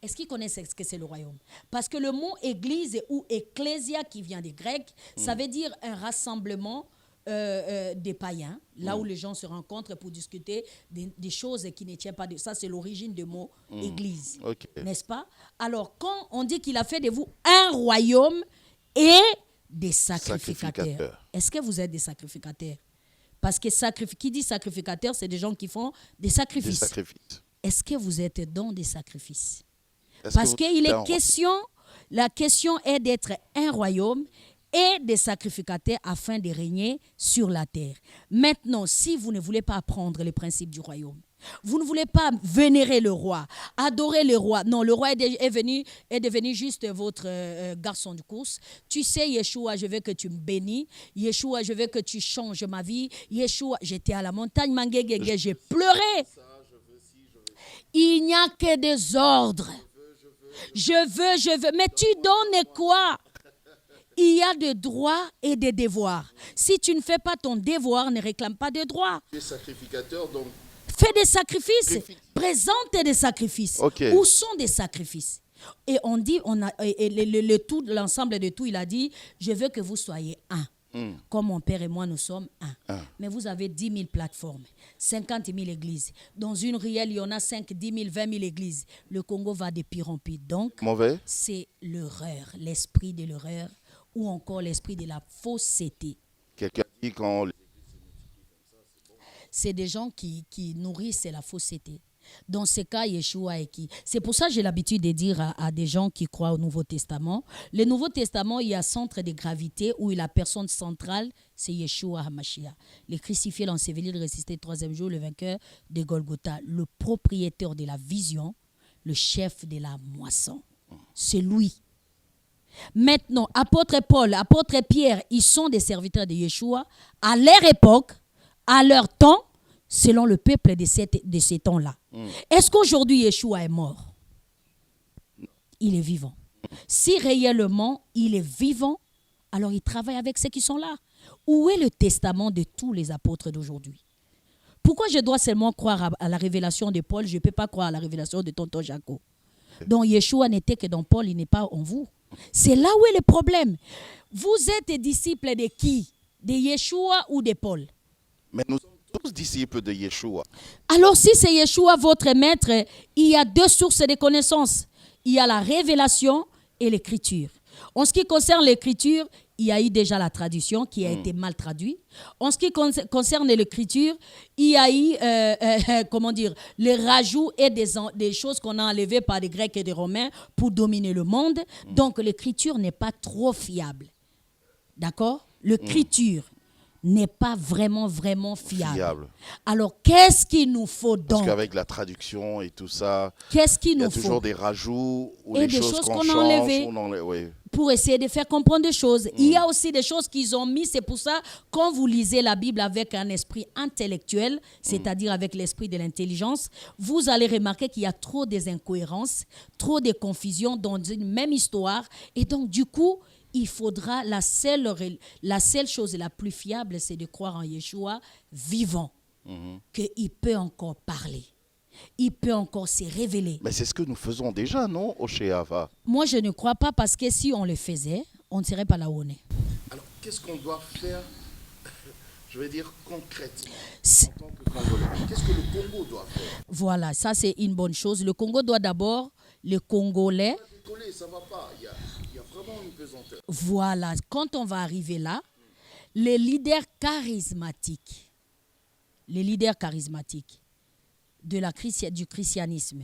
est-ce qu'ils connaissent ce que c'est le royaume? Parce que le mot église ou ecclésia qui vient des Grecs, ça veut dire un rassemblement des païens, là où les gens se rencontrent pour discuter des choses qui ne tiennent pas de ça. C'est l'origine du mot église, n'est-ce pas? Alors, quand on dit qu'il a fait de vous un royaume et des sacrificateurs. Est-ce que vous êtes des sacrificateurs? Parce que qui dit sacrificateur, c'est des gens qui font des sacrifices. Est-ce que vous êtes dans des sacrifices? Parce qu'il est question, la question est d'être un royaume et des sacrificateurs afin de régner sur la terre. Maintenant, si vous ne voulez pas apprendre les principes du royaume, vous ne voulez pas vénérer le roi, adorer le roi. Non, le roi est devenu juste votre garçon de course. Tu sais, Yeshua, je veux que tu me bénis. Yeshua, je veux que tu changes ma vie. Yeshua, j'étais à la montagne, Mangégé, j'ai pleuré. Il n'y a que des ordres. Je veux. Mais tu donnes quoi? Il y a des droits et des devoirs. Si tu ne fais pas ton devoir, ne réclame pas de droits. Tu es sacrificateur, donc. Fais des sacrifices. Présente des sacrifices. Okay. Où sont des sacrifices? Et on dit, l'ensemble de tout, il a dit, je veux que vous soyez un. Comme mon père et moi, nous sommes un. Mais vous avez 10 000 plateformes, 50 000 églises. Dans une ruelle, il y en a 5, 10 000, 20 000 églises. Le Congo va de pire en pire. Donc, c'est l'erreur, l'esprit de l'erreur ou encore l'esprit de la fausseté. Quelqu'un dit quand... C'est des gens qui nourrissent la fausseté. Dans ce cas, Yeshua est qui? C'est pour ça que j'ai l'habitude de dire à des gens qui croient au Nouveau Testament. Le Nouveau Testament, il y a centre de gravité où la personne centrale, c'est Yeshua HaMashiach. Le crucifié, l'enseveli, le ressuscité le troisième jour, le vainqueur de Golgotha, le propriétaire de la vision, le chef de la moisson. C'est lui. Maintenant, apôtre Paul, apôtre Pierre, ils sont des serviteurs de Yeshua à leur époque, à leur temps, selon le peuple de ces temps-là. Est-ce qu'aujourd'hui, Yeshua est mort? Il est vivant. Si réellement il est vivant, alors il travaille avec ceux qui sont là. Où est le testament de tous les apôtres d'aujourd'hui? Pourquoi je dois seulement croire à la révélation de Paul? Je ne peux pas croire à la révélation de tonton Jaco. Donc Yeshua n'était que dans Paul, il n'est pas en vous. C'est là où est le problème. Vous êtes disciples de qui? De Yeshua ou de Paul? Mais nous sommes tous disciples de Yeshua. Alors si c'est Yeshua votre maître, il y a deux sources de connaissances. Il y a la révélation et l'écriture. En ce qui concerne l'écriture, il y a eu déjà la traduction qui a été mal traduite. En ce qui concerne l'écriture, il y a eu, les rajouts et des choses qu'on a enlevées par des Grecs et des Romains pour dominer le monde. Donc l'écriture n'est pas trop fiable. D'accord? L'écriture n'est pas vraiment fiable. Alors, qu'est-ce qu'il nous faut donc? Parce qu'avec la traduction et tout ça, qu'est-ce qu'il il y a nous toujours faut? Des rajouts ou et des choses qu'on a enlevées pour essayer de faire comprendre des choses. Il y a aussi des choses qu'ils ont mis. C'est pour ça, quand vous lisez la Bible avec un esprit intellectuel, c'est-à-dire avec l'esprit de l'intelligence, vous allez remarquer qu'il y a trop des incohérences, trop de confusions dans une même histoire. Et donc, du coup, il faudra, la seule chose la plus fiable, c'est de croire en Yeshua vivant, qu'il peut encore parler, il peut encore se révéler. Mais c'est ce que nous faisons déjà, non, au Hava? Moi, je ne crois pas, parce que si on le faisait, on ne serait pas là où on est. Alors, qu'est-ce qu'on doit faire, je vais dire concrètement, en tant que Congolais? Qu'est-ce que le Congo doit faire? Voilà, ça c'est une bonne chose. Le Congo doit d'abord, le Congolais... Ça va pas, il y a vraiment une pesanteur. Voilà, quand on va arriver là, les leaders charismatiques du christianisme,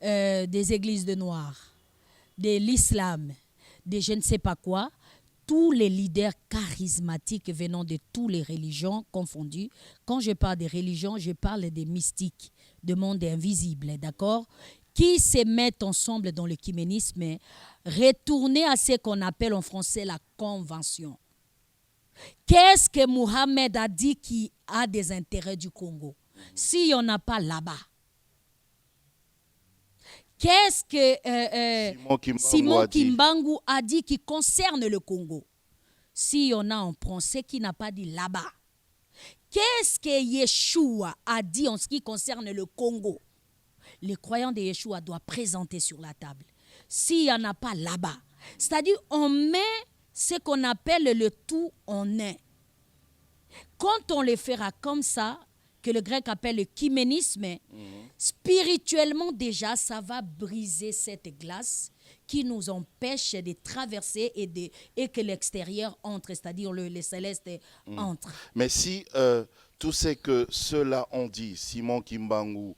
des églises de Noirs, de l'islam, de je ne sais pas quoi, tous les leaders charismatiques venant de toutes les religions confondues. Quand je parle des religions, je parle des mystiques, du monde invisible, d'accord? Qui se mettent ensemble dans l'écuménisme, retourner à ce qu'on appelle en français la convention. Qu'est-ce que Mohamed a dit qui a des intérêts du Congo? S'il n'y en a pas là-bas. Qu'est-ce que Simon Kimbangu a dit qui concerne le Congo? S'il y en a, on prend ce qui n'a pas dit là-bas. Qu'est-ce que Yeshua a dit en ce qui concerne le Congo? Les croyants de Yeshua doivent présenter sur la table. S'il n'y en a pas là-bas, c'est-à-dire on met ce qu'on appelle le tout en un. Quand on le fera comme ça, que le grec appelle le kyménisme, spirituellement déjà, ça va briser cette glace qui nous empêche de traverser et que l'extérieur entre, c'est-à-dire le céleste entre. Mais si tout ce que ceux-là ont dit, Simon Kimbangu,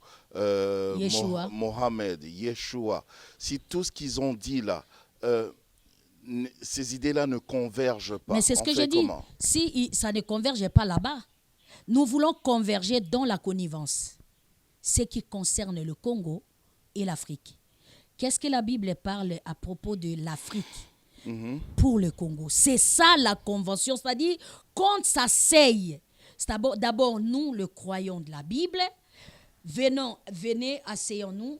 Mohamed, Yeshua, si tout ce qu'ils ont dit là ces idées-là ne convergent pas. Mais c'est ce On que fait je dis. comment? Si ça ne converge pas là-bas, nous voulons converger dans la connivence. Ce qui concerne le Congo et l'Afrique. Qu'est-ce que la Bible parle à propos de l'Afrique pour le Congo? C'est ça la convention, c'est-à-dire qu'on s'asseye. D'abord, nous, le croyons de la Bible, venez, asseyons-nous,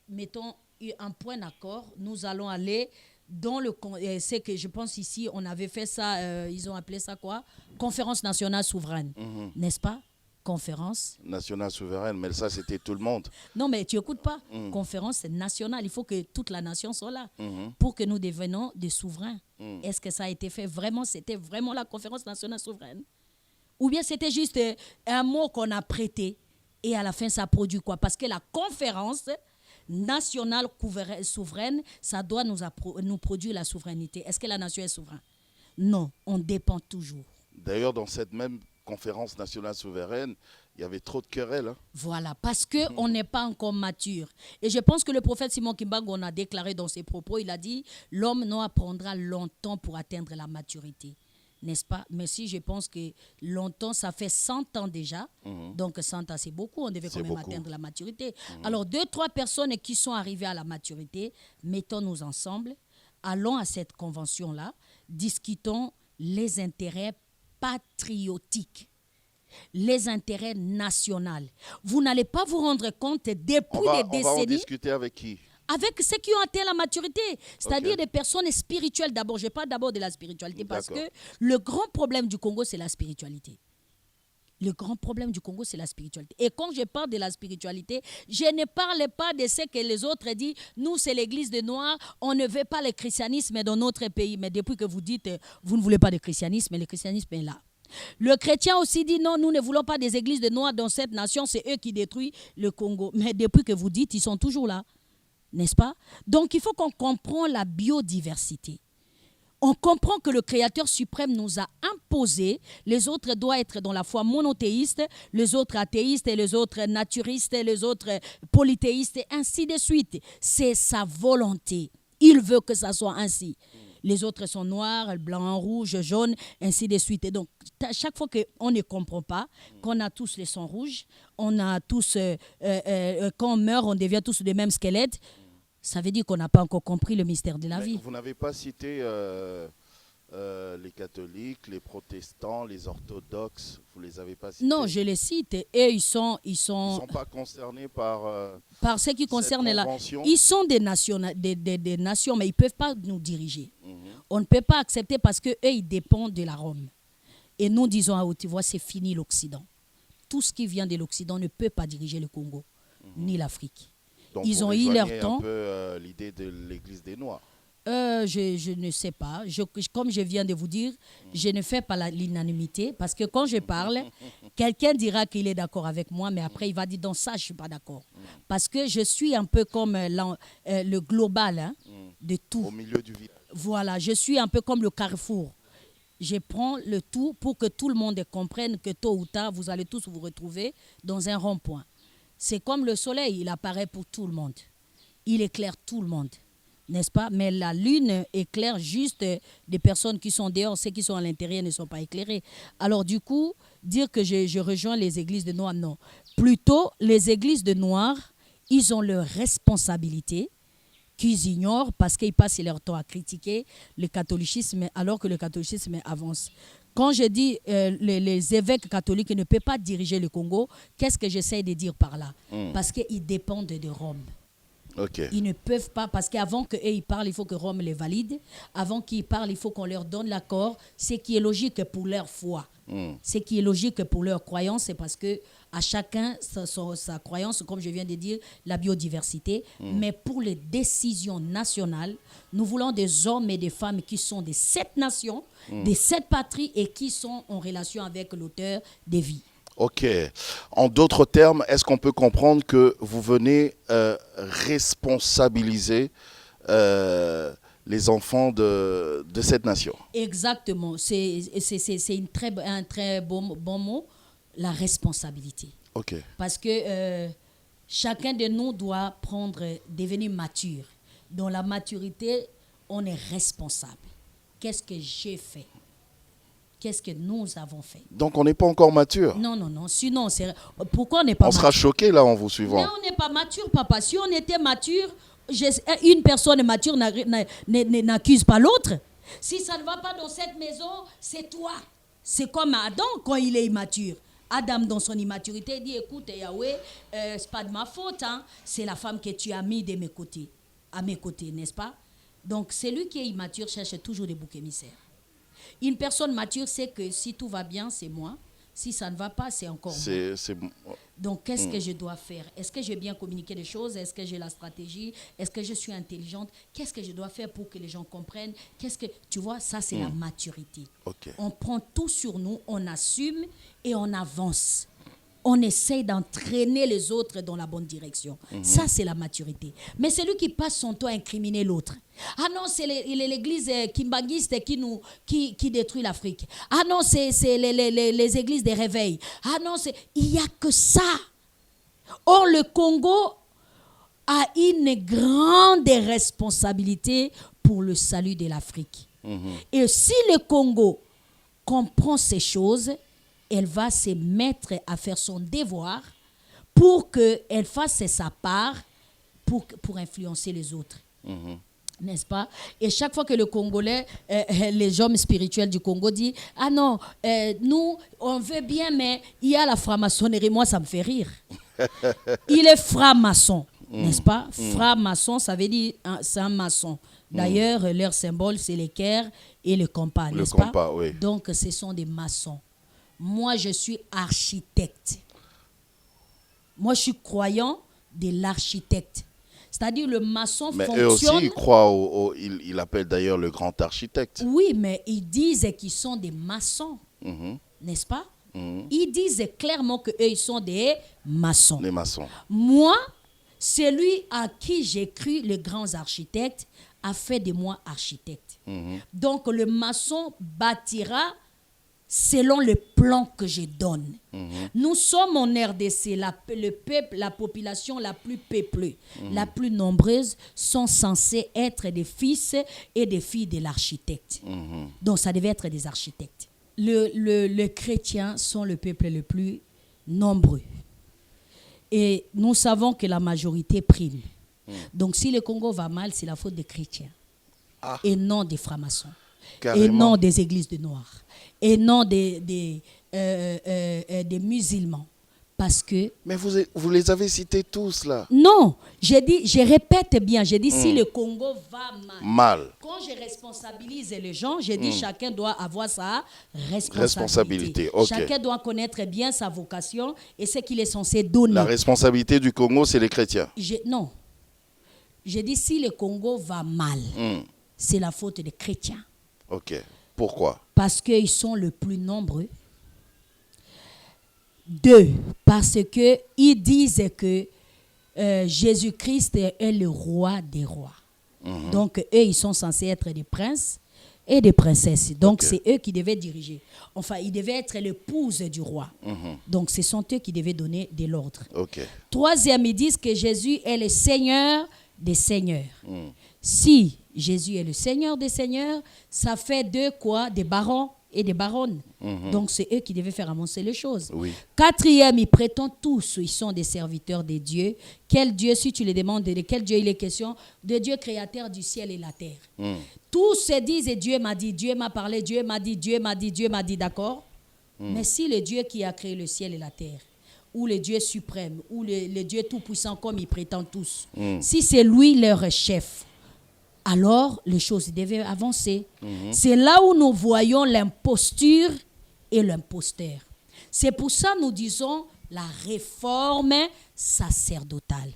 mettons un point d'accord, nous allons aller dans le... C'est que je pense ici, on avait fait ça, ils ont appelé ça quoi? Conférence nationale souveraine, n'est-ce pas? Conférence nationale souveraine, mais ça, c'était tout le monde. Non, mais tu n'écoutes pas. Conférence nationale. Il faut que toute la nation soit là pour que nous devenions des souverains. Est-ce que ça a été fait vraiment? C'était vraiment la conférence nationale souveraine? Ou bien c'était juste un mot qu'on a prêté et à la fin, ça produit quoi? Parce que la conférence nationale souveraine, ça doit nous produire la souveraineté. Est-ce que la nation est souveraine? Non, on dépend toujours. D'ailleurs, dans cette même conférence nationale souveraine, il y avait trop de querelles. Hein. Voilà, parce qu'on n'est pas encore mature. Et je pense que le prophète Simon Kimbangu a déclaré dans ses propos, il a dit, l'homme noir prendra longtemps pour atteindre la maturité. N'est-ce pas? Mais si je pense que longtemps, ça fait 100 ans déjà. Donc 100 ans, c'est beaucoup. On devait quand même atteindre la maturité. Alors 2-3 personnes qui sont arrivées à la maturité, mettons-nous ensemble, allons à cette convention-là, discutons les intérêts patriotiques, les intérêts nationaux. Vous n'allez pas vous rendre compte depuis des décennies. On va en discuter avec qui? Avec ceux qui ont atteint la maturité, c'est-à-dire des personnes spirituelles d'abord. Je parle d'abord de la spiritualité parce que le grand problème du Congo, c'est la spiritualité. Le grand problème du Congo, c'est la spiritualité. Et quand je parle de la spiritualité, je ne parle pas de ce que les autres disent. Nous, c'est l'église des Noirs, on ne veut pas le christianisme dans notre pays. Mais depuis que vous dites, vous ne voulez pas de christianisme, le christianisme est là. Le chrétien aussi dit non, nous ne voulons pas des églises de Noirs dans cette nation, c'est eux qui détruisent le Congo. Mais depuis que vous dites, ils sont toujours là. N'est-ce pas? Donc, il faut qu'on comprenne la biodiversité. On comprend que le Créateur suprême nous a imposé, les autres doivent être dans la foi monothéiste, les autres athéistes, et les autres naturistes, et les autres polythéistes, et ainsi de suite. C'est sa volonté. Il veut que ça soit ainsi. Les autres sont noirs, blancs, rouges, jaunes, ainsi de suite. Et donc, chaque fois qu'on ne comprend pas, qu'on a tous les sangs rouges, on a tous, quand on meurt, on devient tous des mêmes squelettes, ça veut dire qu'on n'a pas encore compris le mystère de la vie. Vous n'avez pas cité les catholiques, les protestants, les orthodoxes, vous les avez pas cités? Non, je les cite. Et ils sont pas concernés par ce qui concerne la... Ils sont des nations, des nations, mais ils ne peuvent pas nous diriger. On ne peut pas accepter parce qu'eux, ils dépendent de la Rome. Et nous disons à haute voix, c'est fini l'Occident. Tout ce qui vient de l'Occident ne peut pas diriger le Congo, ni l'Afrique. Donc ils ont eu leur temps. Un peu l'idée de l'église des Noirs. Je ne sais pas. Comme je viens de vous dire, je ne fais pas l'unanimité parce que quand je parle, quelqu'un dira qu'il est d'accord avec moi, mais après il va dire dans ça, je ne suis pas d'accord. Parce que je suis un peu comme le global de tout. Au milieu du village. Voilà, je suis un peu comme le carrefour. Je prends le tout pour que tout le monde comprenne que tôt ou tard, vous allez tous vous retrouver dans un rond-point. C'est comme le soleil, il apparaît pour tout le monde. Il éclaire tout le monde, n'est-ce pas? Mais la lune éclaire juste des personnes qui sont dehors. Ceux qui sont à l'intérieur ne sont pas éclairés. Alors du coup, dire que je rejoins les églises de Noirs, non. Plutôt, les églises de Noirs, ils ont leur responsabilité qu'ils ignorent parce qu'ils passent leur temps à critiquer le catholicisme alors que le catholicisme avance. Quand je dis les évêques catholiques ne peuvent pas diriger le Congo, qu'est-ce que j'essaie de dire par là? Parce qu'ils dépendent de Rome. Okay. Ils ne peuvent pas, parce qu'avant qu'eux parlent, il faut que Rome les valide. Avant qu'ils parlent, il faut qu'on leur donne l'accord. Ce qui est logique pour leur foi. Ce qui est logique pour leur croyance, c'est parce que à chacun sa croyance, comme je viens de dire, la biodiversité. Mais pour les décisions nationales, nous voulons des hommes et des femmes qui sont de cette nation, de cette patrie et qui sont en relation avec l'auteur des vies. Ok. En d'autres termes, est-ce qu'on peut comprendre que vous venez responsabiliser les enfants de cette nation? Exactement. C'est un très bon mot, la responsabilité. Ok. Parce que chacun de nous doit devenir mature. Dans la maturité, on est responsable. Qu'est-ce que j'ai fait? Qu'est-ce que nous avons fait? Donc on n'est pas encore mature. Non. Sinon, pourquoi on n'est pas mature? On sera choqué là en vous suivant. Mais on n'est pas mature, papa. Si on était mature, une personne mature n'accuse pas l'autre. Si ça ne va pas dans cette maison, c'est toi. C'est comme Adam quand il est immature. Adam, dans son immaturité, dit, écoute, Yahweh, c'est pas de ma faute. Hein. C'est la femme que tu as mis à mes côtés, n'est-ce pas? Donc, celui qui est immature cherche toujours des boucs émissaires. Une personne mature sait que si tout va bien, c'est moi. Si ça ne va pas, c'est encore moi. Donc, qu'est-ce que je dois faire? Est-ce que j'ai bien communiqué les choses? Est-ce que j'ai la stratégie? Est-ce que je suis intelligente? Qu'est-ce que je dois faire pour que les gens comprennent? Tu vois, ça, c'est la maturité. Okay. On prend tout sur nous, on assume et on avance. On essaie d'entraîner les autres dans la bonne direction. Ça, c'est la maturité. Mais celui qui passe son temps à incriminer l'autre. Ah non, c'est l'église kimbanguiste qui détruit l'Afrique. Ah non, c'est les églises des réveils. Ah non, il n'y a que ça. Or, le Congo a une grande responsabilité pour le salut de l'Afrique. Et si le Congo comprend ces choses, elle va se mettre à faire son devoir pour qu'elle fasse sa part pour influencer les autres. N'est-ce pas? Et chaque fois que le Congolais, les hommes spirituels du Congo disent « Ah non, nous, on veut bien, mais il y a la franc-maçonnerie. » Moi, ça me fait rire. Il est franc-maçon, n'est-ce pas? Franc-maçon, ça veut dire c'est un maçon. D'ailleurs, leur symbole, c'est l'équerre et le compas, n'est-ce pas? Le compas, oui. Donc, ce sont des maçons. Moi, je suis architecte. Moi, je suis croyant de l'architecte. C'est-à-dire, le maçon fonctionne... Mais eux aussi, ils croient, ils appellent d'ailleurs le grand architecte. Oui, mais ils disent qu'ils sont des maçons. N'est-ce pas? Ils disent clairement qu'eux, ils sont des maçons. Des maçons. Moi, celui à qui j'ai cru, le grand architecte, a fait de moi architecte. Donc, le maçon bâtira selon le plan que je donne. Nous sommes en RDC, le peuple, la population la plus peuplée, la plus nombreuse, sont censés être des fils et des filles de l'architecte. Donc, ça devait être des architectes. Les chrétiens sont le peuple le plus nombreux. Et nous savons que la majorité prime. Donc, si le Congo va mal, c'est la faute des chrétiens. Et non des francs-maçons. Et non des églises de Noirs. Et non des musulmans. Parce que... Mais vous les avez cités tous, là. Non, je répète bien, j'ai dit si le Congo va mal. Quand je responsabilise les gens, j'ai dit chacun doit avoir sa responsabilité. Okay. Chacun doit connaître bien sa vocation et ce qu'il est censé donner. La responsabilité du Congo, c'est les chrétiens. Non. J'ai dit si le Congo va mal, c'est la faute des chrétiens. Ok. Pourquoi? Parce qu'ils sont le plus nombreux. 2, parce qu'ils disent que Jésus-Christ est le roi des rois. Donc, eux, ils sont censés être des princes et des princesses. Donc, c'est eux qui devaient diriger. Enfin, ils devaient être l'épouse du roi. Donc, ce sont eux qui devaient donner de l'ordre. 3e, ils disent que Jésus est le Seigneur des seigneurs. Si Jésus est le Seigneur des seigneurs, ça fait de quoi? Des barons et des baronnes. Donc, c'est eux qui devaient faire avancer les choses. 4e, ils prétendent tous, ils sont des serviteurs des dieux. Quel Dieu, si tu les demandes, de quel Dieu il est question? De Dieu créateur du ciel et la terre. Tous se disent, et Dieu m'a dit, Dieu m'a parlé, Dieu m'a dit, Dieu m'a dit, Dieu m'a dit, d'accord? Mais si le Dieu qui a créé le ciel et la terre, ou le Dieu suprême, ou le Dieu tout-puissant, comme ils prétendent tous, si c'est lui leur chef, alors les choses devaient avancer. C'est là où nous voyons l'imposture et l'imposteur. C'est pour ça que nous disons la réforme sacerdotale.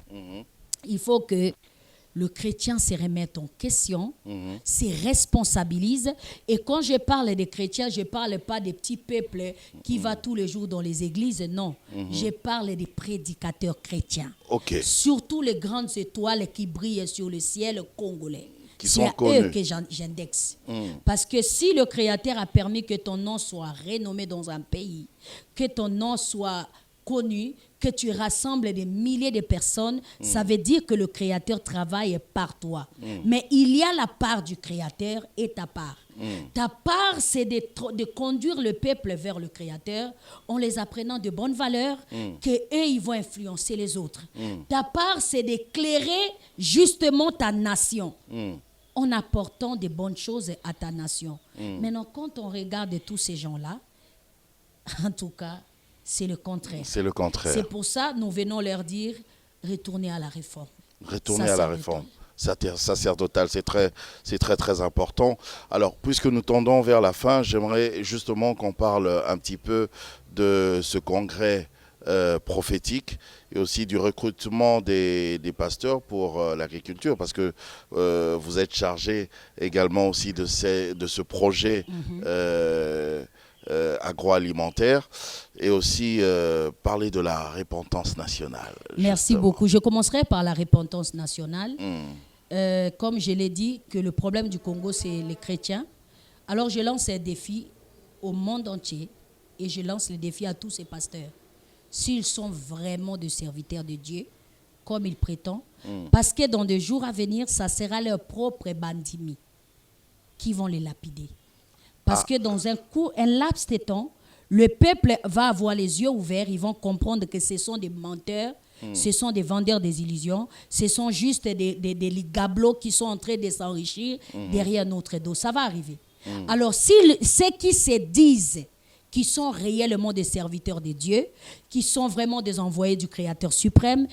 Il faut que le chrétien se remette en question, se responsabilise. Et quand je parle des chrétiens, je ne parle pas des petits peuples qui vont tous les jours dans les églises, non. Je parle des prédicateurs chrétiens. Surtout les grandes étoiles qui brillent sur le ciel congolais. C'est à eux que j'indexe. Parce que si le Créateur a permis que ton nom soit renommé dans un pays, que ton nom soit connu, que tu rassembles des milliers de personnes, ça veut dire que le Créateur travaille par toi. Mais il y a la part du Créateur et ta part. Ta part, c'est de conduire le peuple vers le Créateur en les apprenant de bonnes valeurs qu'eux, ils vont influencer les autres. Ta part, c'est d'éclairer justement ta nation en apportant de bonnes choses à ta nation. Maintenant, quand on regarde tous ces gens-là, en tout cas, c'est le contraire. C'est le contraire. C'est pour ça que nous venons leur dire, retournez à la réforme. Retourner à la réforme sacerdotale, c'est très important. Alors, puisque nous tendons vers la fin, j'aimerais justement qu'on parle un petit peu de ce congrès prophétique et aussi du recrutement des pasteurs pour l'agriculture, parce que vous êtes chargé également aussi de ce projet agroalimentaire, et aussi parler de la repentance nationale. Merci justement. beaucoup. Je commencerai par la repentance nationale. Comme je l'ai dit, que le problème du Congo, c'est les chrétiens. Alors je lance un défi au monde entier et je lance le défi à tous ces pasteurs. S'ils sont vraiment des serviteurs de Dieu, comme ils prétendent, parce que dans des jours à venir, ça sera leur propre bandimi qui vont les lapider. Parce que dans un laps de temps, le peuple va avoir les yeux ouverts, ils vont comprendre que ce sont des menteurs, ce sont des vendeurs des illusions, ce sont juste des gablots qui sont en train de s'enrichir derrière notre dos. Ça va arriver. Alors, si ceux qui se disent qui sont réellement des serviteurs de Dieu, qui sont vraiment des envoyés du Créateur suprême,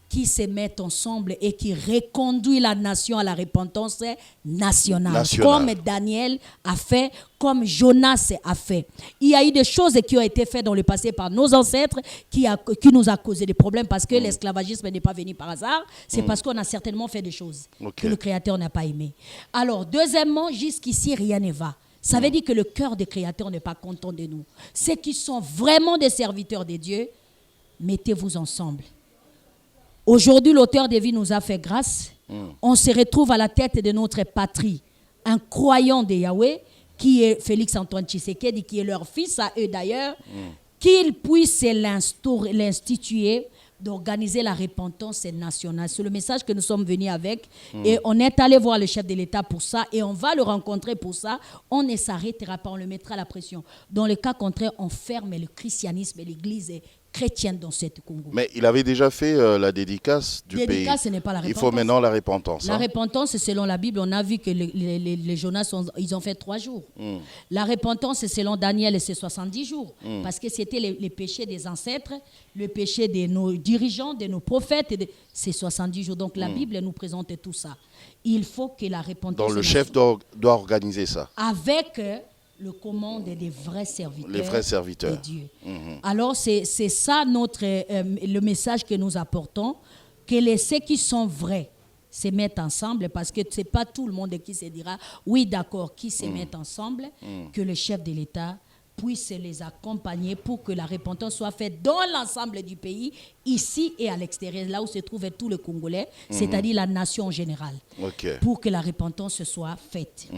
qui se mettent ensemble et qui reconduisent la nation à la repentance nationale. Comme Daniel a fait, comme Jonas a fait. Il y a eu des choses qui ont été faites dans le passé par nos ancêtres qui nous a causé des problèmes, parce que l'esclavagisme n'est pas venu par hasard, c'est parce qu'on a certainement fait des choses que le Créateur n'a pas aimées. Alors, deuxièmement, jusqu'ici, rien ne va. Ça veut dire que le cœur des créateurs n'est pas content de nous. Ceux qui sont vraiment des serviteurs de Dieu, mettez-vous ensemble. Aujourd'hui, l'auteur des vies nous a fait grâce. On se retrouve à la tête de notre patrie, un croyant de Yahweh, qui est Félix Antoine Tshisekedi, qui est leur fils à eux d'ailleurs, qu'il puisse l'instituer, d'organiser la repentance nationale. C'est le message que nous sommes venus avec. Et on est allé voir le chef de l'État pour ça, et on va le rencontrer pour ça. On ne s'arrêtera pas, on le mettra à la pression. Dans le cas contraire, on ferme le christianisme et l'Église chrétienne dans cette Congo. Mais il avait déjà fait la dédicace du pays. Dédicace, ce n'est pas la repentance. Il faut maintenant la repentance. La repentance, selon la Bible, on a vu que les Jonas, ils ont fait 3 jours. La repentance, selon Daniel, c'est 70 jours. Parce que c'était les péchés des ancêtres, le péché de nos dirigeants, de nos prophètes, c'est 70 jours. Donc la Bible nous présente tout ça. Il faut que la repentance... Donc le chef doit organiser ça. Avec... le commande des vrais serviteurs, les vrais serviteurs de Dieu. Alors, c'est ça le message que nous apportons, que ceux qui sont vrais se mettent ensemble, parce que ce n'est pas tout le monde qui se dira, oui, d'accord, qui se mettent ensemble, que le chef de l'État puisse les accompagner pour que la repentance soit faite dans l'ensemble du pays, ici et à l'extérieur, là où se trouvent tous les Congolais, c'est-à-dire la nation en général, pour que la repentance soit faite.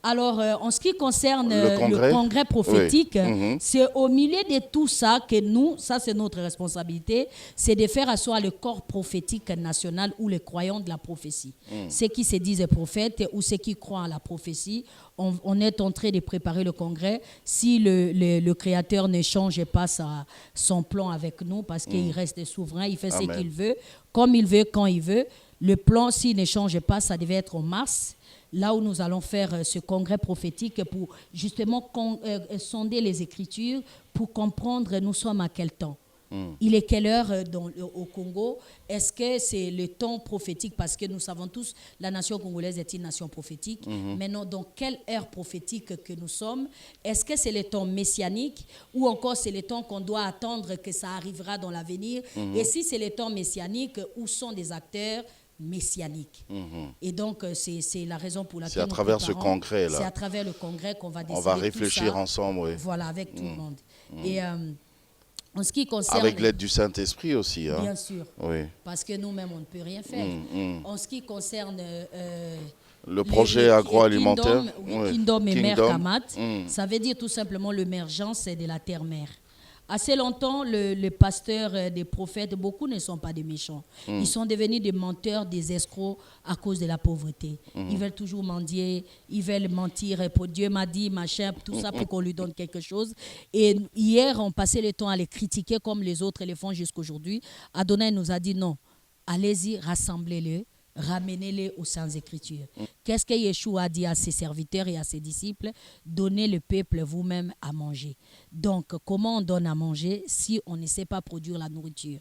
Alors, en ce qui concerne le congrès prophétique, c'est au milieu de tout ça que nous, ça c'est notre responsabilité, c'est de faire asseoir le corps prophétique national ou les croyants de la prophétie. Ceux qui se disent prophètes ou ceux qui croient à la prophétie, on est en train de préparer le congrès. Si le Créateur ne change pas son plan avec nous, parce qu'il reste souverain, il fait ce qu'il veut, comme il veut, quand il veut. Le plan, s'il ne change pas, ça devait être en mars, là où nous allons faire ce congrès prophétique pour justement sonder les Écritures, pour comprendre nous sommes à quel temps. Il est quelle heure au Congo? Est-ce que c'est le temps prophétique? Parce que nous savons tous, la nation congolaise est une nation prophétique. Maintenant, dans quelle ère prophétique que nous sommes? Est-ce que c'est le temps messianique, ou encore c'est le temps qu'on doit attendre que ça arrivera dans l'avenir? Et si c'est le temps messianique, où sont des acteurs messianique. Et donc, c'est la raison pour laquelle c'est à travers ce congrès là. C'est à travers le congrès qu'on va décider. On va réfléchir tout ça, ensemble, oui. Voilà, avec tout le monde. Et en ce qui concerne... Avec l'aide du Saint-Esprit aussi. Hein. Bien sûr. Oui. Parce que nous-mêmes, on ne peut rien faire. En ce qui concerne... le projet agroalimentaire. Kingdom et Mère Kamat, ça veut dire tout simplement l'émergence de la terre-mère. Assez longtemps, les pasteurs des prophètes, beaucoup ne sont pas des méchants. Ils sont devenus des menteurs, des escrocs à cause de la pauvreté. Ils veulent toujours mendier, ils veulent mentir. Pour Dieu m'a dit, machin, tout ça pour qu'on lui donne quelque chose. Et hier, on passait le temps à les critiquer comme les autres les font jusqu'aujourd'hui. Adonai nous a dit non, allez-y, rassemblez-les. Ramenez-les aux Saintes Écritures. Qu'est-ce que Yeshua a dit à ses serviteurs et à ses disciples? Donnez le peuple vous-même à manger. Donc, comment on donne à manger si on ne sait pas produire la nourriture?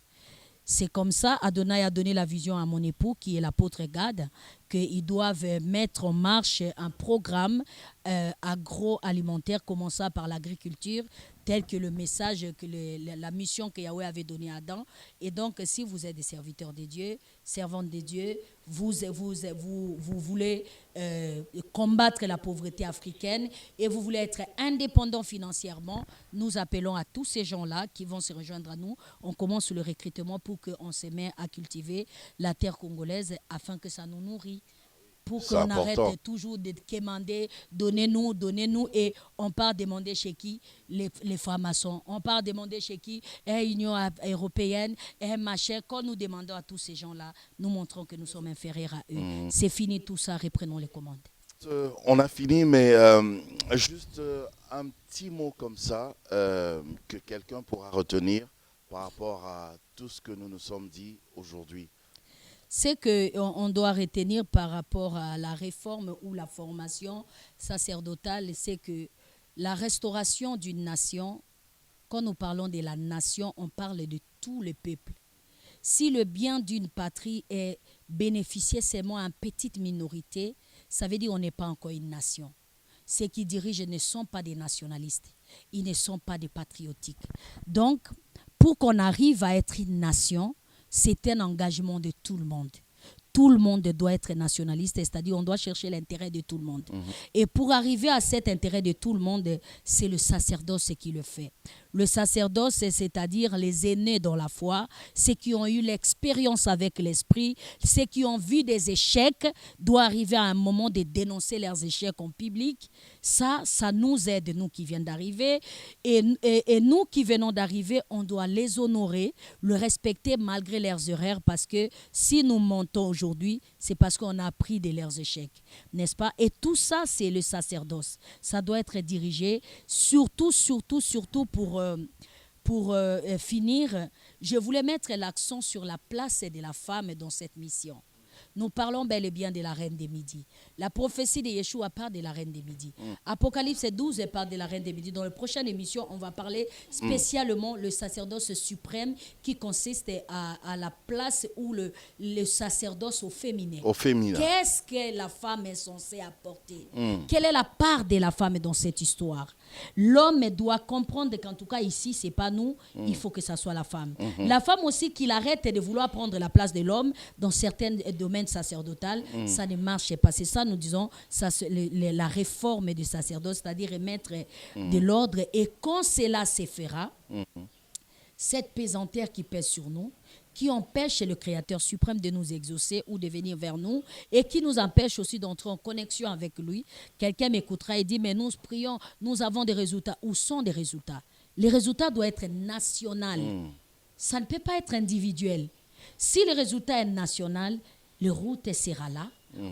C'est comme ça, Adonai a donné la vision à mon époux, qui est l'apôtre Gad, qu'ils doivent mettre en marche un programme agroalimentaire, commençant par l'agriculture, tel que le message, la mission que Yahweh avait donnée à Adam. Et donc, si vous êtes des serviteurs de Dieu, servantes de Dieu, vous voulez combattre la pauvreté africaine et vous voulez être indépendant financièrement, nous appelons à tous ces gens-là qui vont se rejoindre à nous. On commence le recrutement pour qu'on se mette à cultiver la terre congolaise afin que ça nous nourrit. Pour qu'on arrête toujours de demander, donnez-nous, et on part demander chez qui? Les francs-maçons. On part demander chez qui? L'Union européenne, machin. Quand nous demandons à tous ces gens-là, nous montrons que nous sommes inférieurs à eux. C'est fini tout ça, reprenons les commandes. On a fini, mais juste un petit mot comme ça que quelqu'un pourra retenir par rapport à tout ce que nous nous sommes dit aujourd'hui. C'est qu'on doit retenir par rapport à la réforme ou la formation sacerdotale, c'est que la restauration d'une nation, quand nous parlons de la nation, on parle de tout le peuple. Si le bien d'une patrie est bénéficié seulement à une petite minorité, ça veut dire qu'on n'est pas encore une nation. Ceux qui dirigent ne sont pas des nationalistes, ils ne sont pas des patriotiques. Donc, pour qu'on arrive à être une nation, c'est un engagement de tout le monde. Tout le monde doit être nationaliste, c'est-à-dire on doit chercher l'intérêt de tout le monde. Et pour arriver à cet intérêt de tout le monde, c'est le sacerdoce qui le fait. Le sacerdoce, c'est-à-dire les aînés dans la foi, ceux qui ont eu l'expérience avec l'esprit, ceux qui ont vu des échecs, doivent arriver à un moment de dénoncer leurs échecs en public. Ça nous aide, nous qui venons d'arriver. Et nous qui venons d'arriver, on doit les honorer, le respecter malgré leurs erreurs, parce que si nous montons aujourd'hui, c'est parce qu'on a appris de leurs échecs, n'est-ce pas? Et tout ça, c'est le sacerdoce. Ça doit être dirigé, surtout pour finir, je voulais mettre l'accent sur la place de la femme dans cette mission. Nous parlons bel et bien de la reine des Midis. La prophétie de Yeshua parle de la reine des Midis. Apocalypse 12 parle de la reine des Midis. Dans la prochaine émission, on va parler spécialement le sacerdoce suprême qui consiste à la place où le sacerdoce au féminin. Qu'est-ce que la femme est censée apporter? Quelle est la part de la femme dans cette histoire? L'homme doit comprendre qu'en tout cas ici, ce n'est pas nous, il faut que ça soit la femme. La femme aussi, qu'il arrête de vouloir prendre la place de l'homme dans certains domaine sacerdotal, ça ne marche pas. C'est ça, nous disons, ça, la réforme du sacerdoce, c'est-à-dire mettre de l'ordre. Et quand cela se fera, cette pesanteur qui pèse sur nous, qui empêche le Créateur suprême de nous exaucer ou de venir vers nous, et qui nous empêche aussi d'entrer en connexion avec lui. Quelqu'un m'écoutera et dit, mais nous prions, nous avons des résultats. Où sont des résultats? Les résultats doivent être nationaux. Ça ne peut pas être individuel. Si le résultat est national, les routes seront là.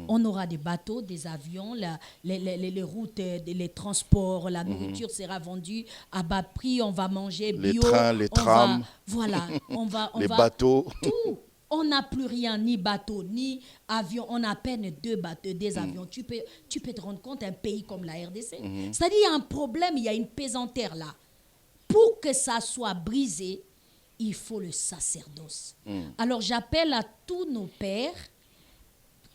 On aura des bateaux, des avions, les routes, les transports, la nourriture sera vendue à bas prix, on va manger bio. Les trains, les trams. Voilà, les bateaux. Tout. On n'a plus rien, ni bateau, ni avion. On a à peine deux avions. Tu peux te rendre compte, un pays comme la RDC. C'est-à-dire, il y a un problème, il y a une pesanteur là. Pour que ça soit brisé, il faut le sacerdoce. Alors, j'appelle à tous nos pères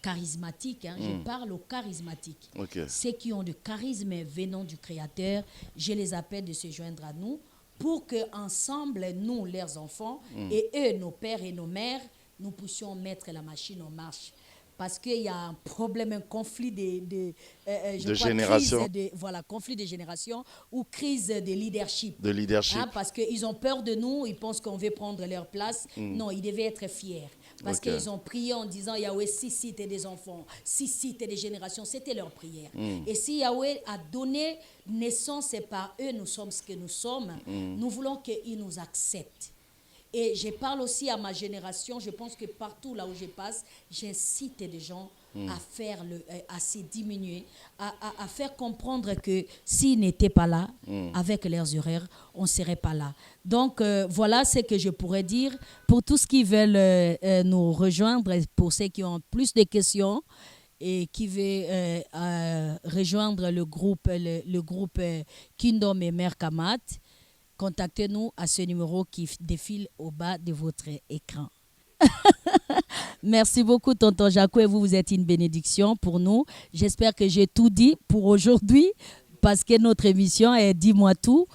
charismatiques, je parle aux charismatiques. Ceux qui ont du charisme venant du Créateur, je les appelle de se joindre à nous pour qu'ensemble, nous, leurs enfants, et eux, nos pères et nos mères, nous puissions mettre la machine en marche. parce qu'il y a un problème, un conflit de génération. Voilà, conflit de génération ou crise de leadership. De leadership. Parce qu'ils ont peur de nous, ils pensent qu'on veut prendre leur place. Non, ils devaient être fiers. Parce qu'ils ont prié en disant, Yahweh, si t'es des enfants, si t'es des générations, c'était leur prière. Et si Yahweh a donné naissance et par eux, nous sommes ce que nous sommes, nous voulons qu'ils nous acceptent. Et je parle aussi à ma génération, je pense que partout là où je passe, j'incite des gens à se diminuer, à faire comprendre que s'ils n'étaient pas là, avec leurs horaires, on ne serait pas là. Donc voilà ce que je pourrais dire. Pour tous qui veulent nous rejoindre, pour ceux qui ont plus de questions et qui veulent rejoindre le groupe Kingdom et Mère Kamat, contactez-nous à ce numéro qui défile au bas de votre écran. Merci beaucoup, tonton Jaco, et vous êtes une bénédiction pour nous. J'espère que j'ai tout dit pour aujourd'hui, parce que notre émission est Dis-moi tout.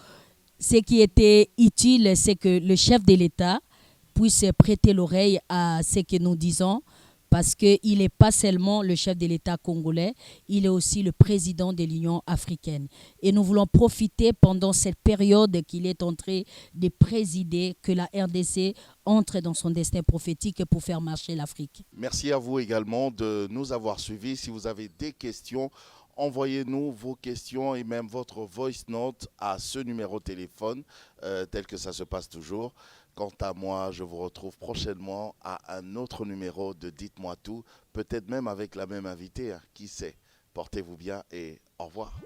Ce qui était utile, c'est que le chef de l'État puisse prêter l'oreille à ce que nous disons, parce qu'il n'est pas seulement le chef de l'État congolais, il est aussi le président de l'Union africaine. Et nous voulons profiter pendant cette période qu'il est en train de présider, que la RDC entre dans son destin prophétique pour faire marcher l'Afrique. Merci à vous également de nous avoir suivis. Si vous avez des questions, envoyez-nous vos questions et même votre voice note à ce numéro de téléphone, tel que ça se passe toujours. Quant à moi, je vous retrouve prochainement à un autre numéro de Dites-moi tout, peut-être même avec la même invitée, hein, qui sait. Portez-vous bien et au revoir.